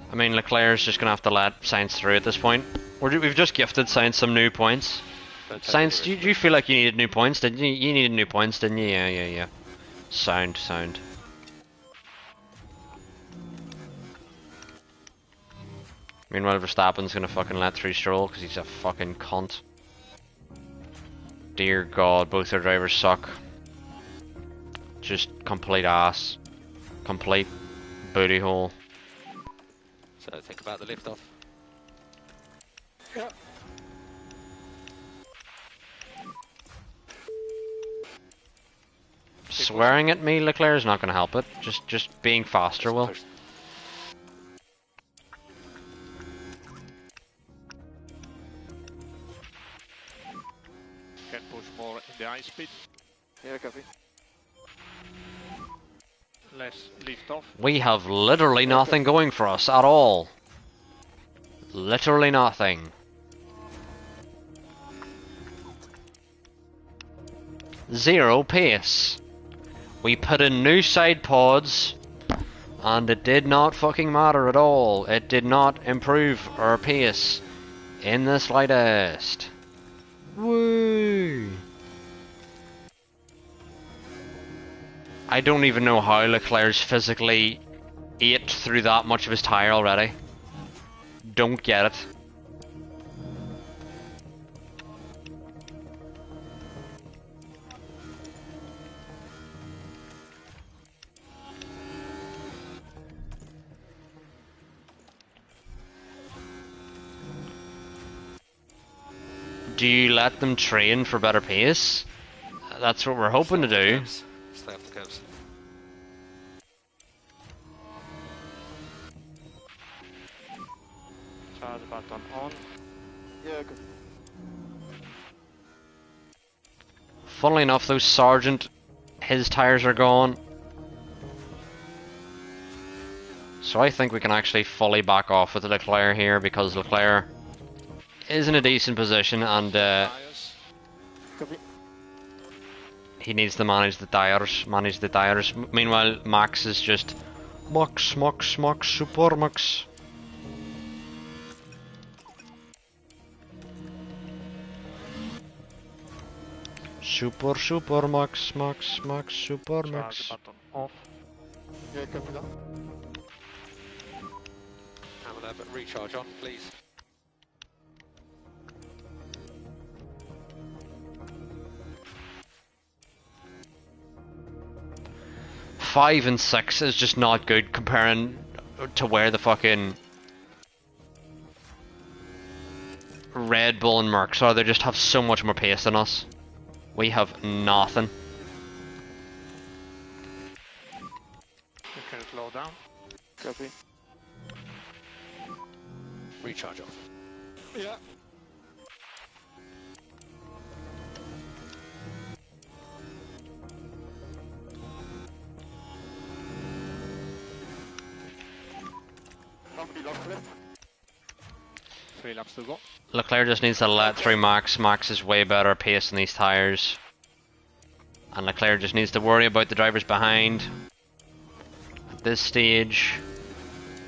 I mean, Leclerc's just gonna have to let Sainz through at this point. We've just gifted Sainz some new points. Sainz, do you feel like you needed new points? Didn't you? You needed new points, didn't you? Yeah. Sound. Meanwhile, Verstappen's gonna fucking let through Stroll because he's a fucking cunt. Dear God, both their drivers suck. Just complete ass. Complete booty hole. So think about the lift off. Yeah. Swearing at me, Leclerc, is not gonna help it. Just being faster will. Can push more in the high speed. Yeah, copy. Less lift off. We have literally nothing going for us at all. Literally nothing. Zero pace. We put in new side pods and it did not fucking matter at all. It did not improve our pace in the slightest. Woo! I don't even know how Leclerc's physically ate through that much of his tyre already. Don't get it. Do you let them train for better pace? That's what we're hoping to do. Stay off the curves. Charge button on. Yeah, copy. Funnily enough, though, Sargent, his tyres are gone. So I think we can actually fully back off with Leclerc here because Leclerc is in a decent position and Copy. he needs to manage the tires. Meanwhile, Max is just Max, Super Max. Super Max, Super Max. Charge button off. Yeah, copy that. Hammer but recharge on, please. Five and 6 is just not good comparing to where the fucking Red Bull and Mercs are. They just have so much more pace than us. We have nothing. You can slow down. Copy. Recharge off. Yeah. How many laps left? 3 laps to go. Leclerc just needs to let through Max. Max is way better pace in these tyres. And Leclerc just needs to worry about the drivers behind. At this stage,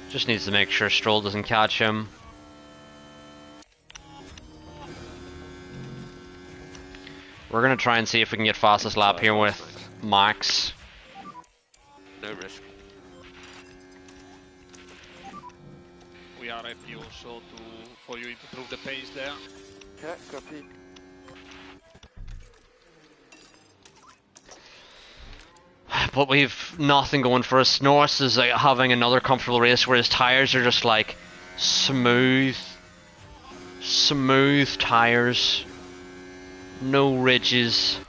just needs to make sure Stroll doesn't catch him. We're going to try and see if we can get fastest lap here with Max. No risk. We are happy also for you to improve the pace there. Yeah, copy. But we've nothing going for us. Norris is like having another comfortable race where his tyres are just like smooth tyres. No ridges.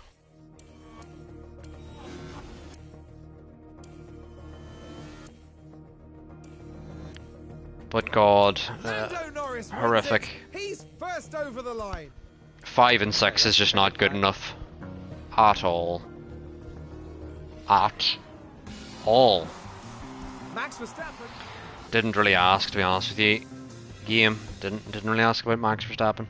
But God, Lando Norris wins horrific. it. He's first over the line. 5 and 6 is just not good enough. At all. At all. Max Verstappen. Didn't really ask, to be honest with you. game. Didn't really ask about Max Verstappen.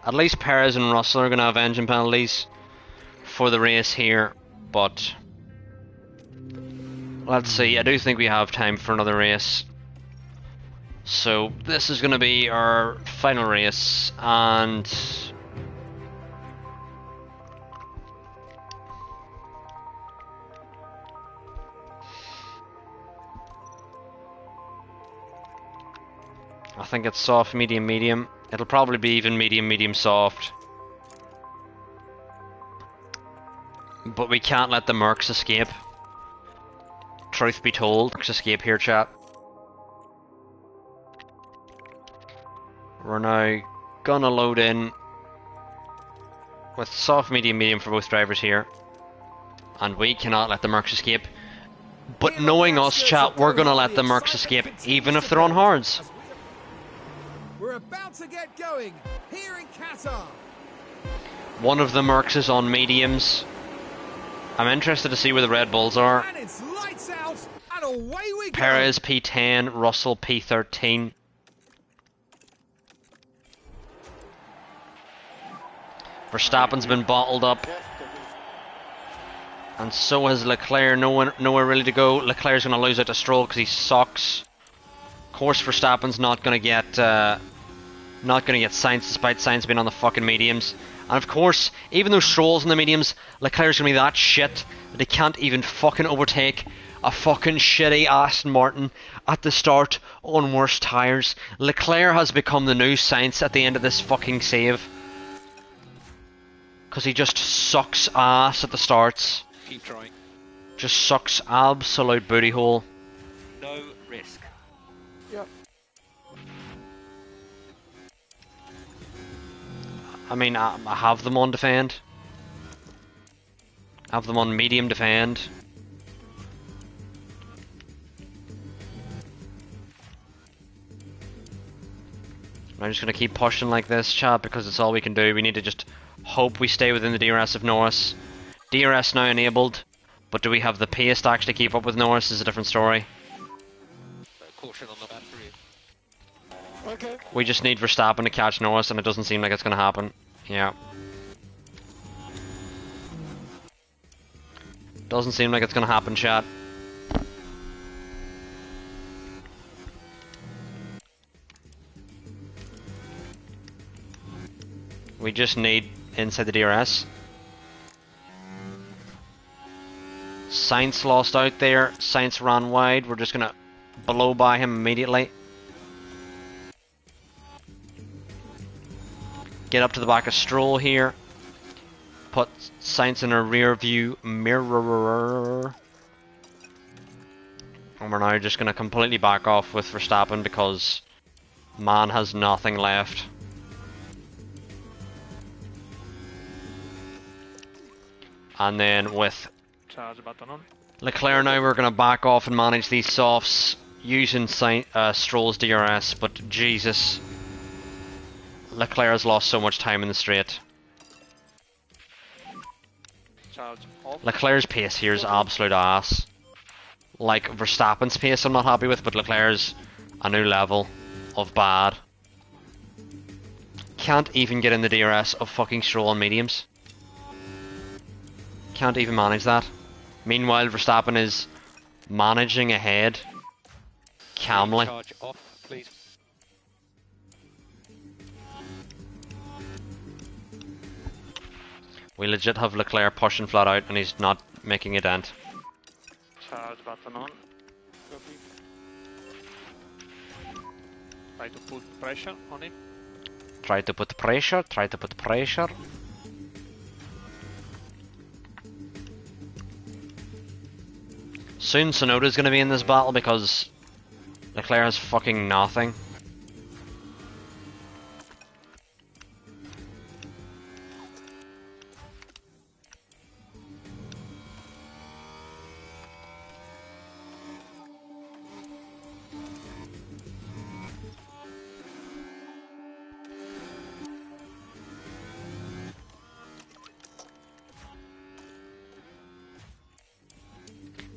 At least Perez and Russell are going to have engine penalties for the race here, but let's see. I do think we have time for another race. So this is going to be our final race, and I think it's soft, medium, medium. It'll probably be even medium, medium, soft. But we can't let the Mercs escape. Truth be told, Mercs escape here, chat. We're now gonna load in with soft, medium, medium for both drivers here. And we cannot let the Mercs escape. But knowing us, chat, we're gonna let the Mercs escape, even if they're on hards. We're about to get going here in Qatar. One of the Mercs is on mediums. I'm interested to see where the Red Bulls are. And it's lights out, and away we go. Perez P10, Russell P13. Verstappen's been bottled up. And so has Leclerc, nowhere really to go. Leclerc's going to lose out to Stroll because he sucks. Of course, Verstappen's not going to get Sainz, despite Sainz being on the fucking mediums. And of course, even though Stroll's in the mediums, Leclerc's going to be that shit that he can't even fucking overtake a fucking shitty Aston Martin at the start on worse tyres. Leclerc has become the new Sainz at the end of this fucking save. Because he just sucks ass at the starts. Keep trying. Just sucks absolute booty hole. No risk. Yep. I mean, I have them on defend. I have them on medium defend. I'm just going to keep pushing like this, chat, because it's all we can do. We need to just hope we stay within the DRS of Norris. DRS now enabled, but do we have the pace to actually keep up with Norris is a different story. Caution on the battery. Okay. We just need Verstappen to catch Norris, and it doesn't seem like it's going to happen. Yeah. Doesn't seem like it's going to happen, chat. We just need inside the DRS. Sainz lost out there. Sainz ran wide. We're just going to blow by him immediately. Get up to the back of Stroll here. Put Sainz in a rear view mirror. And we're now just going to completely back off with Verstappen because man has nothing left. And then with Charge button on. Leclerc now, we're going to back off and manage these softs using Stroll's DRS, but Jesus. Leclerc has lost so much time in the straight. Charge off. Leclerc's pace here is absolute ass. Like, Verstappen's pace I'm not happy with, but Leclerc's a new level of bad. Can't even get in the DRS of fucking Stroll on mediums. Can't even manage that. Meanwhile, Verstappen is managing ahead calmly. Charge off, please. We legit have Leclerc pushing flat out and he's not making a dent. Charge button on. Copy. Try to put pressure on him. Try to put pressure, try to put pressure. Soon Sonoda's gonna be in this battle because Leclerc has fucking nothing.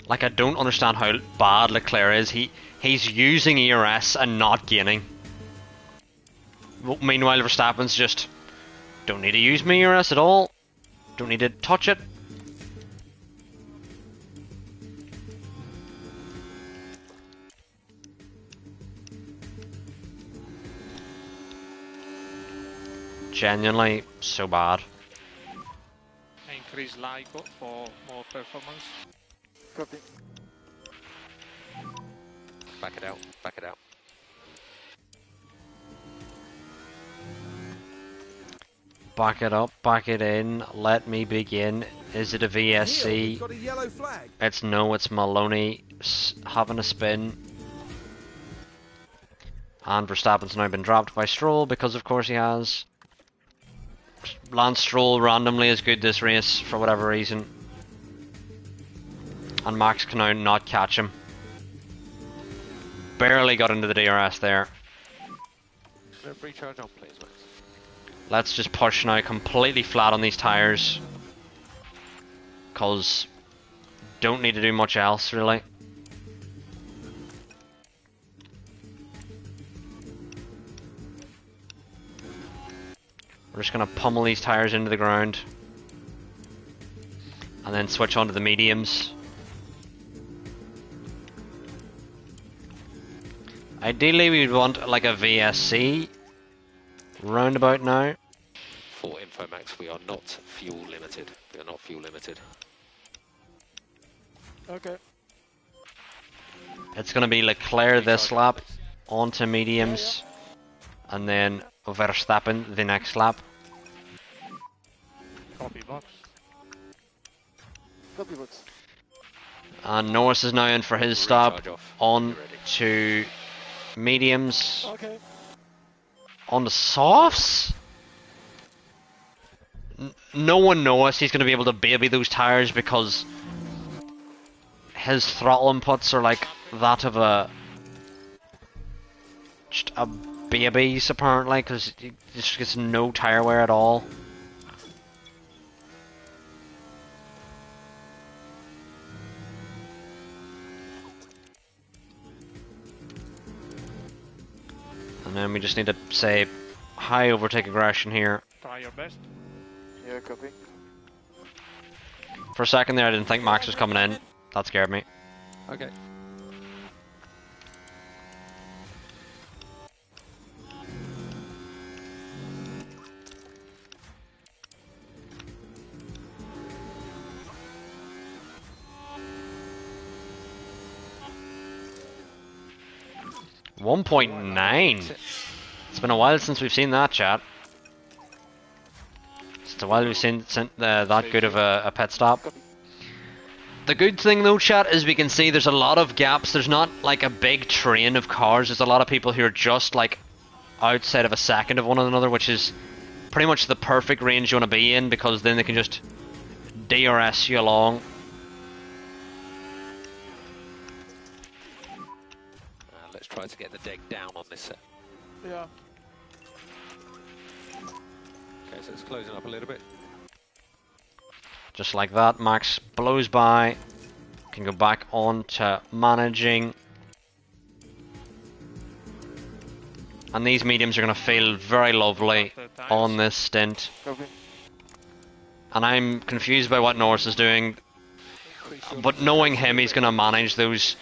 Like, I don't understand how bad Leclerc is. He's using ERS and not gaining. Meanwhile, Verstappen's just don't need to use my ERS at all. Don't need to touch it. Genuinely so bad. Increase LIGO for more performance. Copy. Back it out, back it out. Back it up, back it in, let me begin. Is it a Here, VSC? we've got a yellow flag. It's no, it's Maloney having a spin. And Verstappen's now been dropped by Stroll because of course he has. Lance Stroll randomly is good this race for whatever reason. And Max can now not catch him. Barely got into the DRS there. Recharge on, please, Max. Let's just push now completely flat on these tyres. Cause don't need to do much else really. We're just gonna pummel these tyres into the ground. And then switch onto the mediums. Ideally we'd want like a VSC roundabout now. For info, Max, we are not fuel limited. We are not fuel limited. Okay. It's gonna be Leclerc this lap, onto mediums, and then Verstappen the next lap. Copy box. Copy box. And Norris is now in for his stop, Recharge off. on You ready? to mediums, Okay. on the softs? No one knows he's going to be able to baby those tyres because his throttle inputs are like that of just a baby's apparently, because he just gets no tyre wear at all. And then we just need to say high overtake aggression here. Try your best. Yeah, copy. For a second there I didn't think Max was coming in. That scared me. Okay. One 1.9. It's been a while since we've seen that, chat. It's a while we've seen that good of a pit stop. The good thing though, chat, is we can see there's a lot of gaps. There's not like a big train of cars. There's a lot of people who are just like outside of a second of one another, which is pretty much the perfect range you want to be in, because then they can just DRS you along. Let's try to get the deck down on this set. Yeah. Okay, so it's closing up a little bit. Just like that, Max blows by. Can go back on to managing. And these mediums are going to feel very lovely on this stint. Copy. And I'm confused by what Norris is doing. But knowing him, he's going to manage those.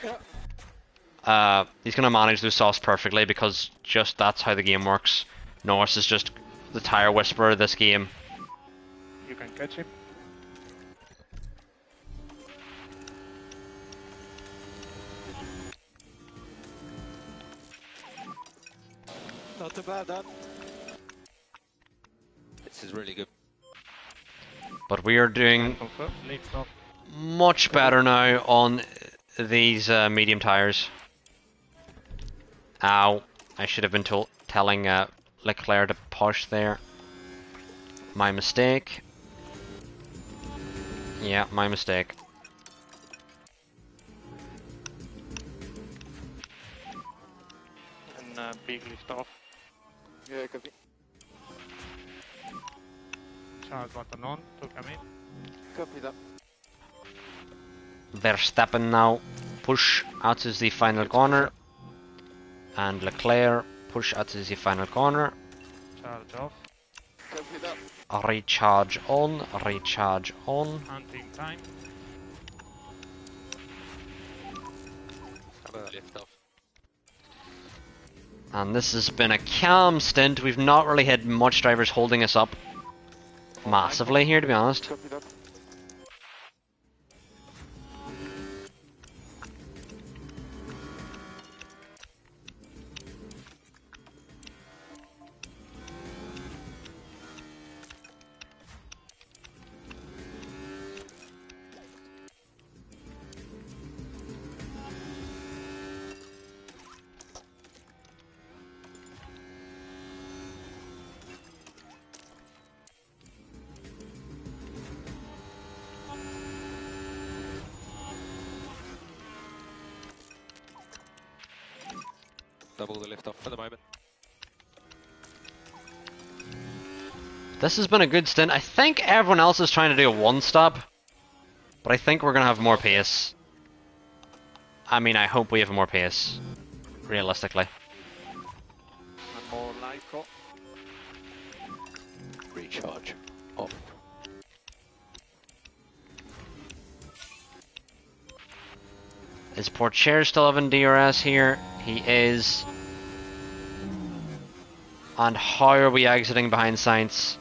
He's going to manage those softs perfectly, because just that's how the game works. Norris is just the tyre whisperer of this game. You can catch him. Not too bad, that. This is really good. But we are doing Confirm. Leave off. much better now on these medium tyres. Ow. I should have been telling Leclerc to push there. My mistake. Yeah, my mistake. And big lift off. Yeah, copy. Charge button on to come in. Copy that. Verstappen now push out to the final corner. And Leclerc push out to the final corner. Charge off. Copy that. Recharge on, recharge on. Hunting time. Have a lift off. And this has been a calm stint. We've not really had much drivers holding us up massively here, to be honest. Copy that. Double the lift off for the moment. This has been a good stint. I think everyone else is trying to do a one-stop. But I think we're going to have more pace. I mean, I hope we have more pace. Realistically. And more Lyco. Recharge off. Is Porcher still having DRS here? He is. And how are we exiting behind Sainz?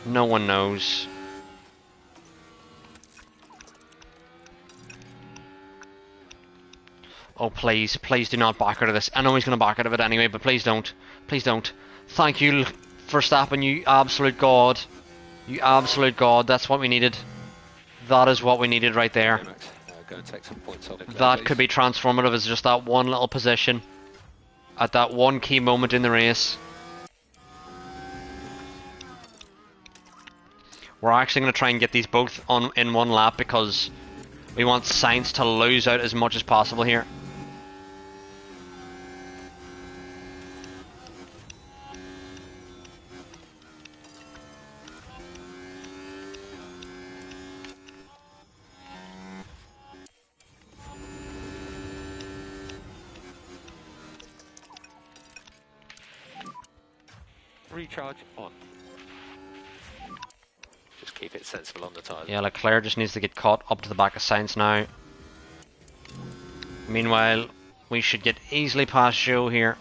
No one knows. Oh please, please do not back out of this. I know he's going to back out of it anyway, but please don't. Please don't. Thank you, Verstappen, you absolute god. You absolute god, that's what we needed. That is what we needed right there. Okay, Max. Go and take some points off. That could be transformative as just that one little position. At that one key moment in the race. We're actually going to try and get these both on in one lap because we want Sainz to lose out as much as possible here. Recharge on. Just keep it sensible on the tyres. Yeah, Leclerc just needs to get caught up to the back of Sainz now. Meanwhile, we should get easily past Joe here.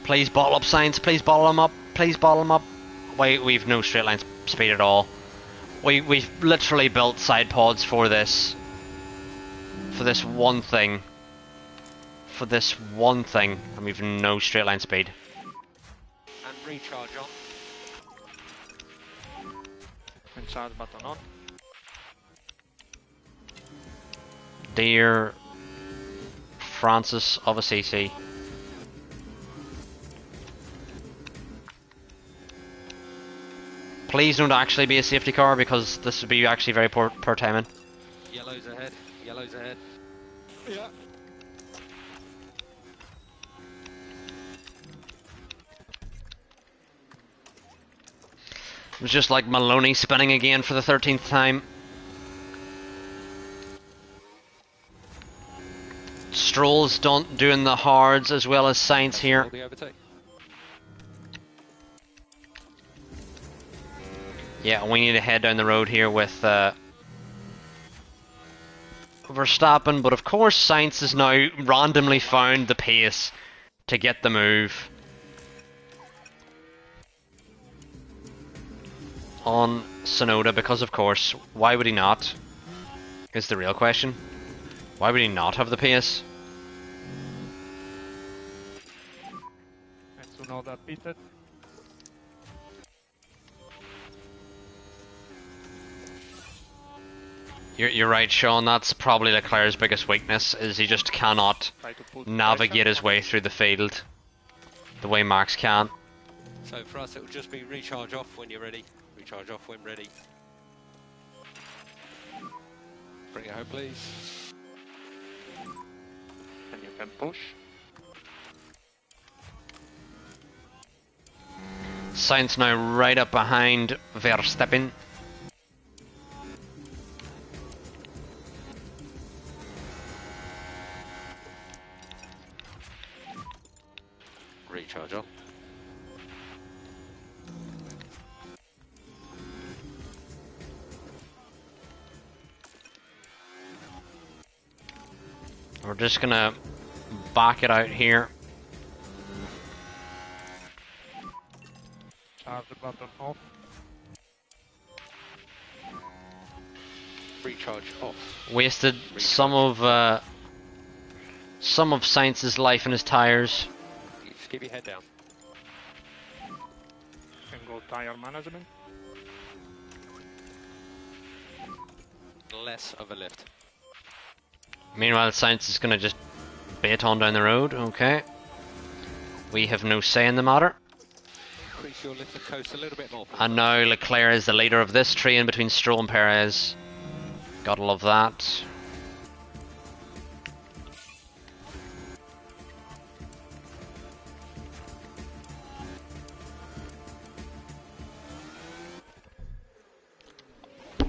Please bottle up Sainz, please bottle him up, please bottle him up. Wait, we've no straight line speed at all. We've literally built side pods for this. For this one thing. For this one thing, and we've no straight line speed. And recharge on. And charge button on. Dear Francis of Assisi. Please don't actually be a safety car because this would be actually very poor timing. Yellow's ahead. Yellow's ahead. Yeah. It was just like Maloney spinning again for the 13th time. Stroll's doing the hards as well as Sainz here. The overtake. Yeah, we need to head down the road here with Verstappen, but of course Sainz has now randomly found the pace to get the move on Sonoda, because of course, why would he not? Is the real question. Why would he not have the pace? And Tsunoda pitted. You're right, Sean. That's probably Leclerc's biggest weakness, is he just cannot Try to put navigate pressure his on way it. through the field the way Max can. So for us, it will just be recharge off when you're ready. Recharge off when ready. Bring it home, please. And you can push. Sainz now right up behind Verstappen. Recharge off. We're just gonna back it out here. Charge the button off. Recharge off. Wasted some of Sainz's life in his tires. You just keep your head down. Can go tire management. Less of a lift. Meanwhile, Sainz is gonna just bait on down the road. Okay. We have no say in the matter. Increase your lift and coast a little bit more. And now Leclerc is the leader of this train between Stroll and Perez. Gotta love that.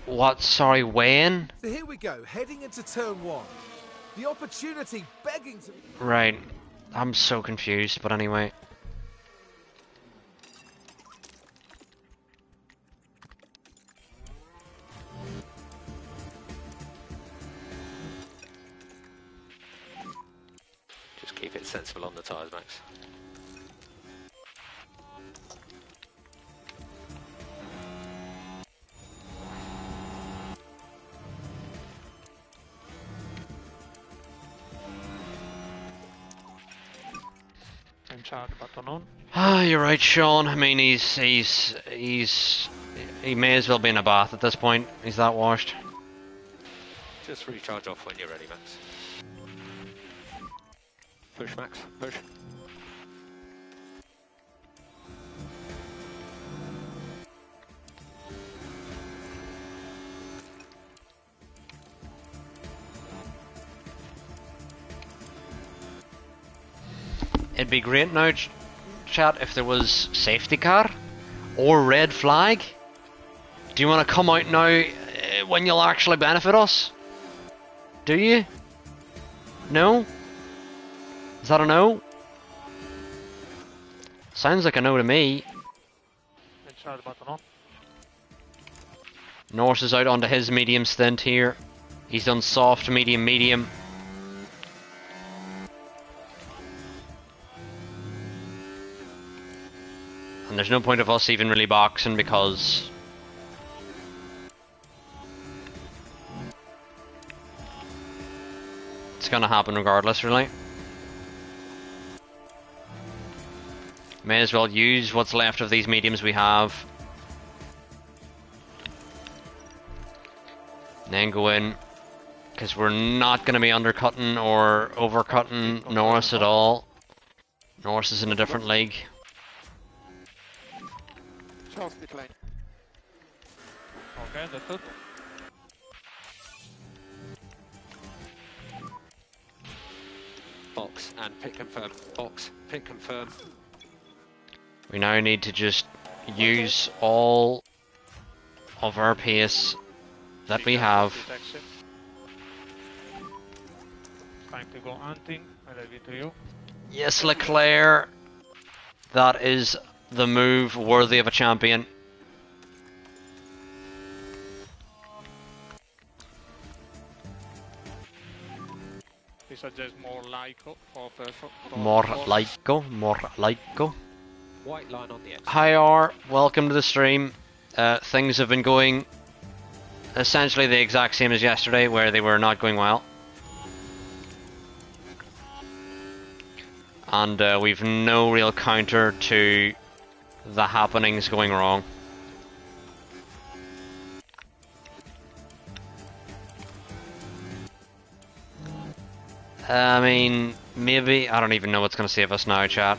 What? Sorry, Wayne? So here we go, heading into turn 1. The opportunity begging to... Right. I'm so confused, but anyway. Just keep it sensible on the tyres, Max. And charge button on. Ah, you're right, Sean. I mean, he may as well be in a bath at this point. He's that washed. Just recharge off when you're ready, Max. Push, Max. Push. It'd be great now, chat, if there was safety car or red flag. Do you want to come out now when you'll actually benefit us? Do you? No? Is that a no? Sounds like a no to me. And charge button on. Norris is out onto his medium stint here. He's done soft, medium, medium. And there's no point of us even really boxing because it's gonna happen regardless, really. May as well use what's left of these mediums we have. And then go in, because we're not going to be undercutting or overcutting Norris at all. Norris is in a different league. Charles decline. Okay, that's it. Box and pit confirm. Box, pit confirm. We now need to just use all of our pace that we have. Exit. Time to go hunting. I leave it to you. Yes, Leclerc. That is the move worthy of a champion. We suggest more Lyco for More Lyco, more Lyco. White line on the edge. Hi R, welcome to the stream. Things have been going essentially the exact same as yesterday, where they were not going well. And we've no real counter to the happenings going wrong. I mean, maybe, I don't even know what's gonna save us now, chat.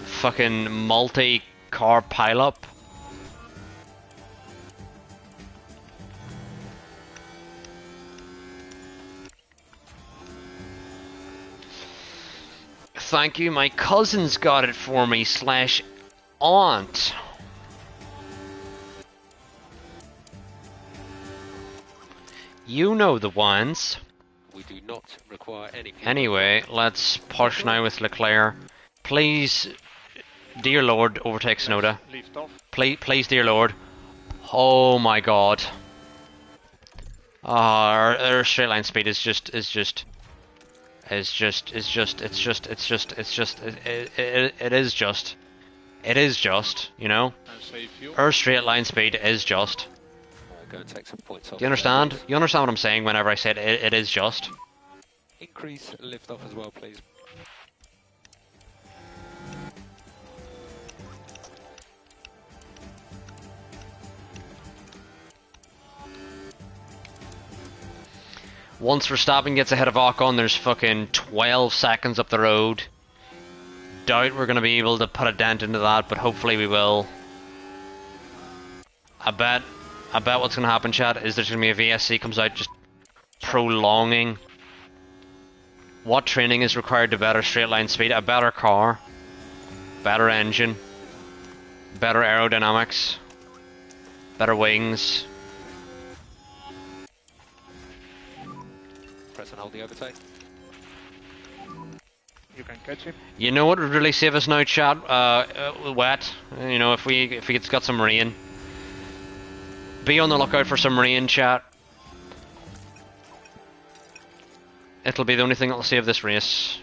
Fucking multi-car pileup. Thank you, my cousin's got it for me, / aunt. You know the ones. We do not require any people. Anyway, let's push now with Leclerc. Please, dear Lord, overtake Sonoda. Lift off. Please, dear Lord. Oh my God. Our straight line speed is just, it is just, you know? And save fuel. Our straight line speed is just. Go and take some points off. Do you understand? You understand what I'm saying whenever I said it is just? Increase lift off as well, please. Once Verstappen gets ahead of Ocon, there's fucking 12 seconds up the road. Doubt we're going to be able to put a dent into that, but hopefully we will. I bet what's going to happen, chat, is there's going to be a VSC comes out just prolonging. What training is required to better straight line speed? A better car, better engine, better aerodynamics, better wings. Press and hold the overtake. You can catch him. You know what would really save us now, chat? Wet. You know, if it's got some rain. Be on the lookout for some rain, chat. It'll be the only thing that'll save this race.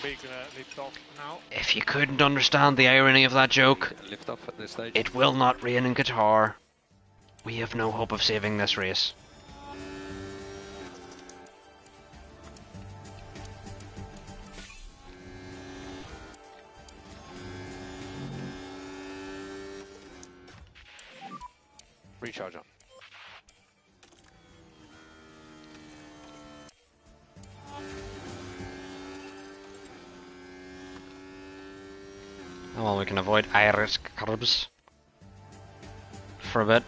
Big lift off now. If you couldn't understand the irony of that joke, Lift off at this stage. it will not rain in Qatar. We have no hope of saving this race. Recharge on. Oh well, we can avoid Irish curbs for a bit.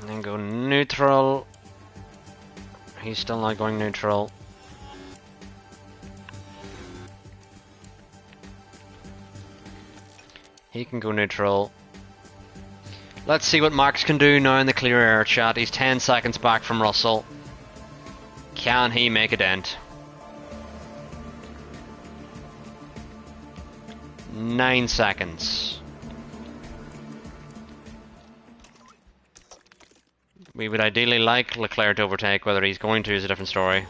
And then go neutral. He's still not going neutral. He can go neutral. Let's see what Max can do now in the clear air, chat. He's 10 seconds back from Russell. Can he make a dent? 9 seconds. We would ideally like Leclerc to overtake. Whether he's going to is a different story.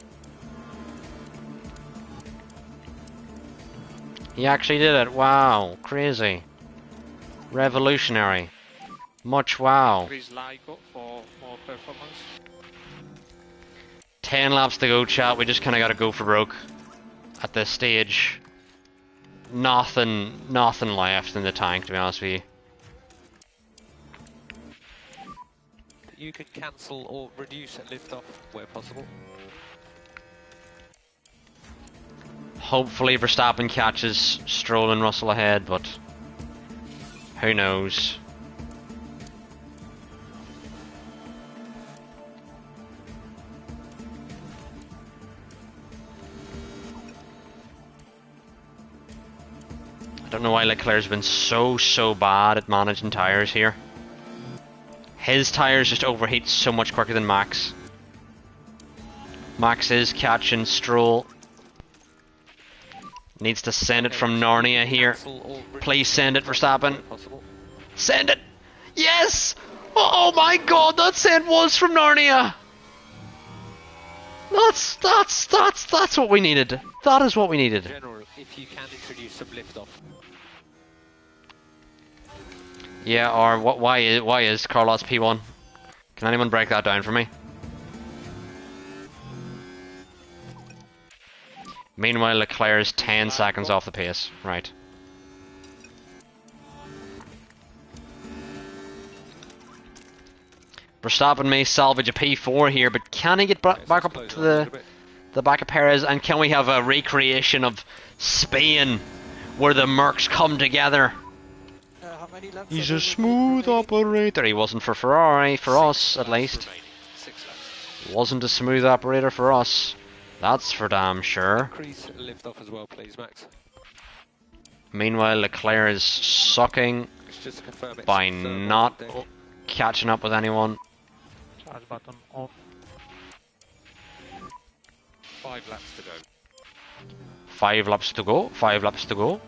He actually did it. Wow. Crazy. Revolutionary. Much wow. Increase LIGO for more performance. 10 laps to go, chat. We just kind of got to go for broke at this stage. Nothing left in the tank, to be honest with you. You can cancel or reduce lift off where possible. Hopefully Verstappen catches Stroll and Russell ahead, but who knows. I don't know why Leclerc's been so bad at managing tyres here. His tyres just overheat so much quicker than Max. Max is catching Stroll. Needs to send it from Narnia here. Please send it, Verstappen. Send it! Yes! Oh my god, that send was from Narnia! That's what we needed. That is what we needed. General, if you can introduce some lift off. Yeah, or why is Carlos P1? Can anyone break that down for me? Meanwhile, Leclerc is 10 seconds off the pace. Right. Verstappen may salvage a P4 here, but can he get back up to the back of Perez? And can we have a recreation of Spain where the Mercs come together? How many laps He's are a there smooth remaining? operator. He wasn't for Ferrari, for us at least. 6 laps. Wasn't a smooth operator for us. That's for damn sure. Increase lift off as well, please, Max. Meanwhile, Leclerc is sucking It's just to confirm it's by thermal not deck. catching up with anyone. Charge button off. 5 laps to go. 5 laps to go. 5 laps to go.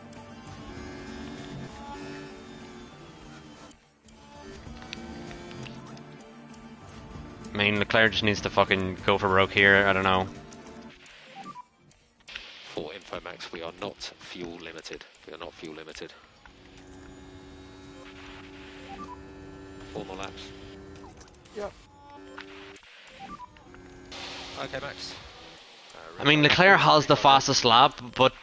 I mean, Leclerc just needs to fucking go for broke here. I don't know. For info, Max, we are not fuel limited. We are not fuel limited. 4 more laps. Yeah. Okay, Max. I mean, Leclerc has the fastest lap, but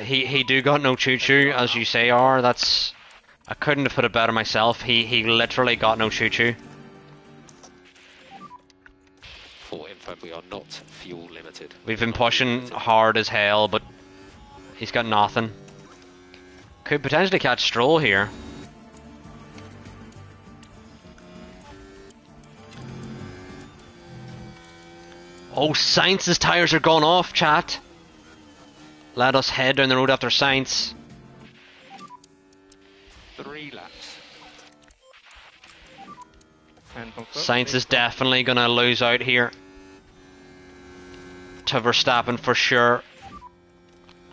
he do got no choo-choo, as you say, R. That's... I couldn't have put it better myself. He literally got no choo-choo. For info, we are not fuel limited. We've been pushing hard as hell, but he's got nothing. Could potentially catch Stroll here. Oh, Sainz's tyres are going off, chat. Let us head down the road after Sainz. 3 laps. And confirm. Sainz is definitely going to lose out here to Verstappen for sure.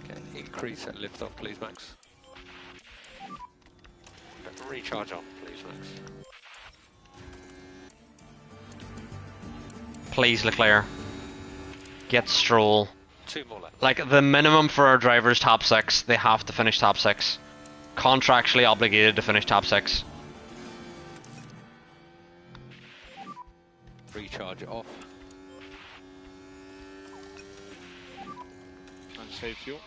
Okay, increase and lift off, please, Max. Recharge on, please, Max. Please, Leclerc. Get Stroll. 2 more laps. Like, the minimum for our drivers, top 6. They have to finish top 6. Contractually obligated to finish top 6. Recharge off. And save fuel.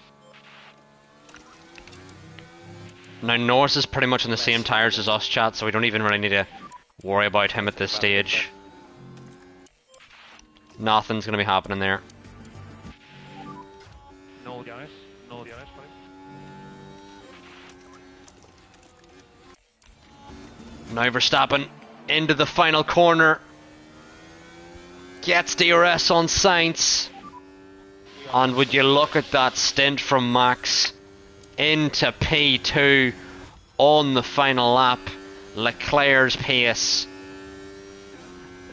Now, Norris is pretty much on the same tyres as us, chat, so we don't even really need to worry about him at this stage. Nothing's going to be happening there. No DRS. No DRS for him. Now Verstappen into the final corner. Gets DRS on Sainz. And would you look at that stint from Max into P2 on the final lap. Leclerc's pace.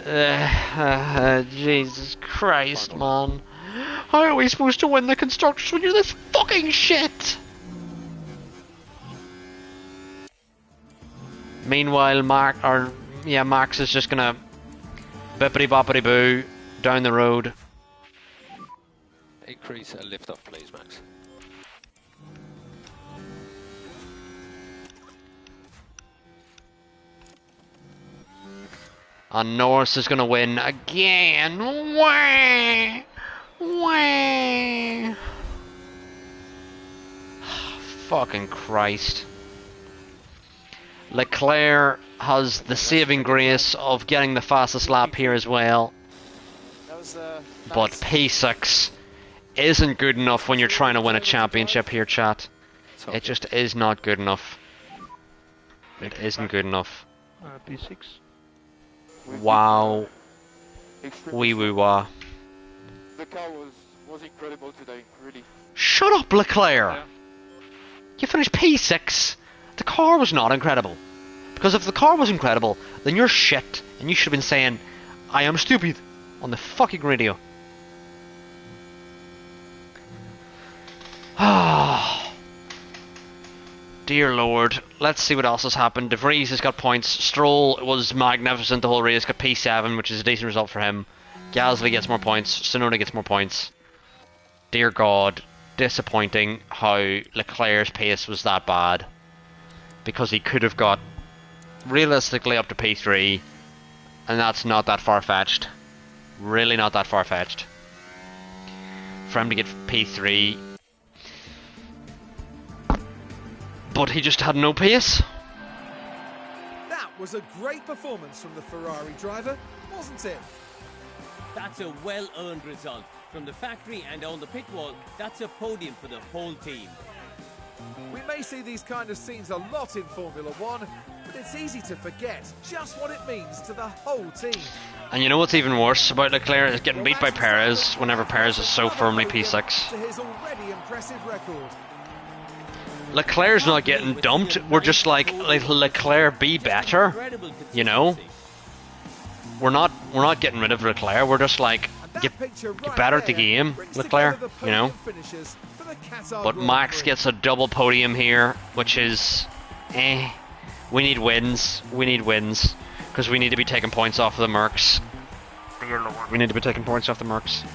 Jesus Christ, man. How are we supposed to win the Constructors when you're this fucking shit? Meanwhile, Max is just gonna bippity boppity boo down the road. Increase and lift off, please, Max. And Norris is gonna win again. Wah! Wah! Fucking Christ. Leclerc has the saving grace of getting the fastest lap here as well. That was But P6 isn't good enough when you're trying to win a championship here, chat. It just is not good enough. It isn't good enough. P6. Wow. extremely Wee woo wah. The car was incredible today, really. Shut up, Leclerc! Yeah. You finished P6. The car was not incredible. Because if the car was incredible, then you're shit, and you should have been saying, I am stupid, on the fucking radio. Ah, dear Lord. Let's see what else has happened. De Vries has got points. Stroll was magnificent the whole race, got P7, which is a decent result for him. Gasly gets more points. Tsunoda gets more points. Dear God, disappointing how Leclerc's pace was that bad. Because he could have got realistically up to P3, and that's not that far-fetched. Really not that far-fetched. For him to get P3. But he just had no pace. That was a great performance from the Ferrari driver, wasn't it? That's a well-earned result. From the factory and on the pit wall, that's a podium for the whole team. We may see these kind of scenes a lot in Formula One, but it's easy to forget just what it means to the whole team. And you know what's even worse about Leclerc is getting beat by Perez whenever Perez is so firmly P6. To his already impressive record. Leclerc's not getting dumped. We're just like Leclerc, be better. You know, we're not getting rid of Leclerc. We're just like get better at the game, Leclerc. You know. But Max gets a double podium here, which is, we need wins. We need wins because we need to be taking points off of the Mercs. We need to be taking points off the Mercs.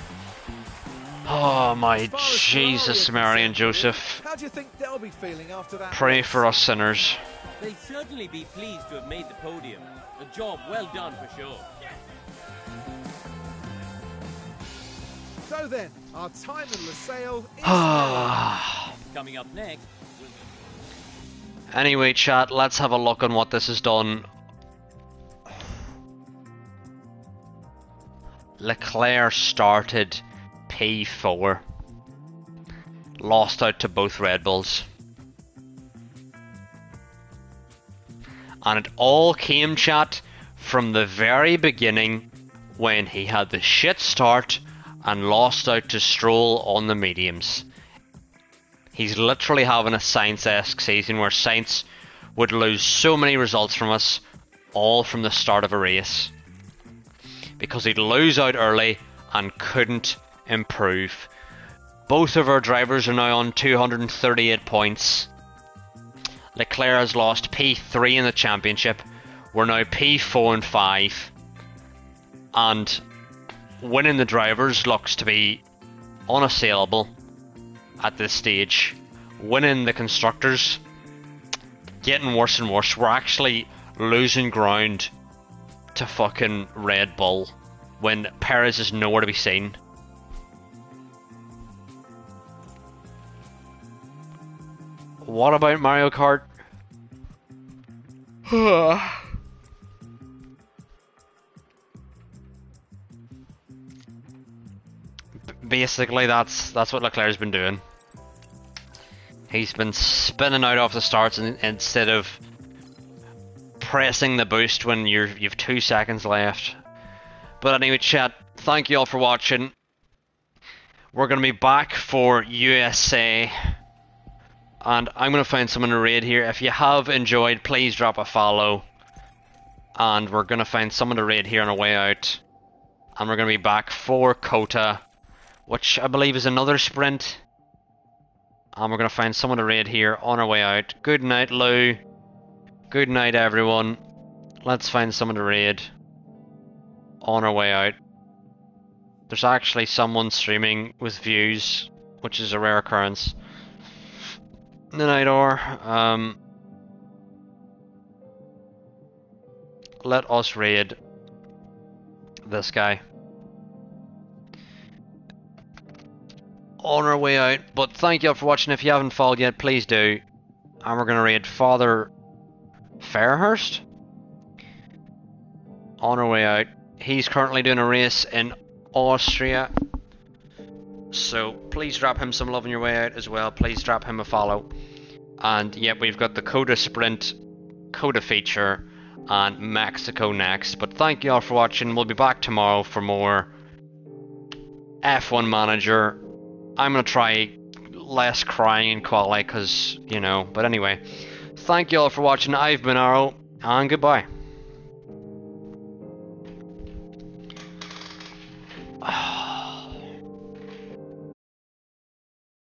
Oh my Jesus, Mary and Joseph. How do you think they'll be feeling after that? Pray for us sinners. They'll certainly be pleased to have made the podium. A job well done for sure. So then, our time in Losail is Coming up next. Anyway, chat, let's have a look on what this has done. Leclerc started P4. Lost out to both Red Bulls. And it all came, chat, from the very beginning when he had the shit start and lost out to Stroll on the mediums. He's literally having a Sainz-esque season where Sainz would lose so many results from us, all from the start of a race. Because he'd lose out early and couldn't improve. Both of our drivers are now on 238 points. Leclerc has lost P3 in the championship. We're now P4 and 5. And winning the drivers looks to be unassailable at this stage. Winning the constructors, getting worse and worse. We're actually losing ground to fucking Red Bull when Perez is nowhere to be seen. What about Mario Kart? Basically, that's what Leclerc's been doing. He's been spinning out off the starts instead of pressing the boost when you've 2 seconds left. But anyway, chat, thank you all for watching. We're going to be back for USA. And I'm going to find someone to raid here. If you have enjoyed, please drop a follow. And we're going to find someone to raid here on our way out. And we're going to be back for Kota, which I believe is another sprint. And we're going to find someone to raid here on our way out. Good night, Lou. Good night, everyone. Let's find someone to raid on our way out. There's actually someone streaming with views, which is a rare occurrence. The night or let us raid this guy on our way out. But thank you all for watching. If you haven't followed yet, please do. And we're gonna raid Father Fairhurst on our way out. He's currently doing a race in Austria, so please drop him some love on your way out as well. Please drop him a follow. And yep, we've got the Coda Sprint, Coda feature, and Mexico next. But thank you all for watching. We'll be back tomorrow for more F1 Manager. I'm gonna try less crying in quality, because, you know, but anyway. Thank you all for watching. I've been Arrow, and goodbye.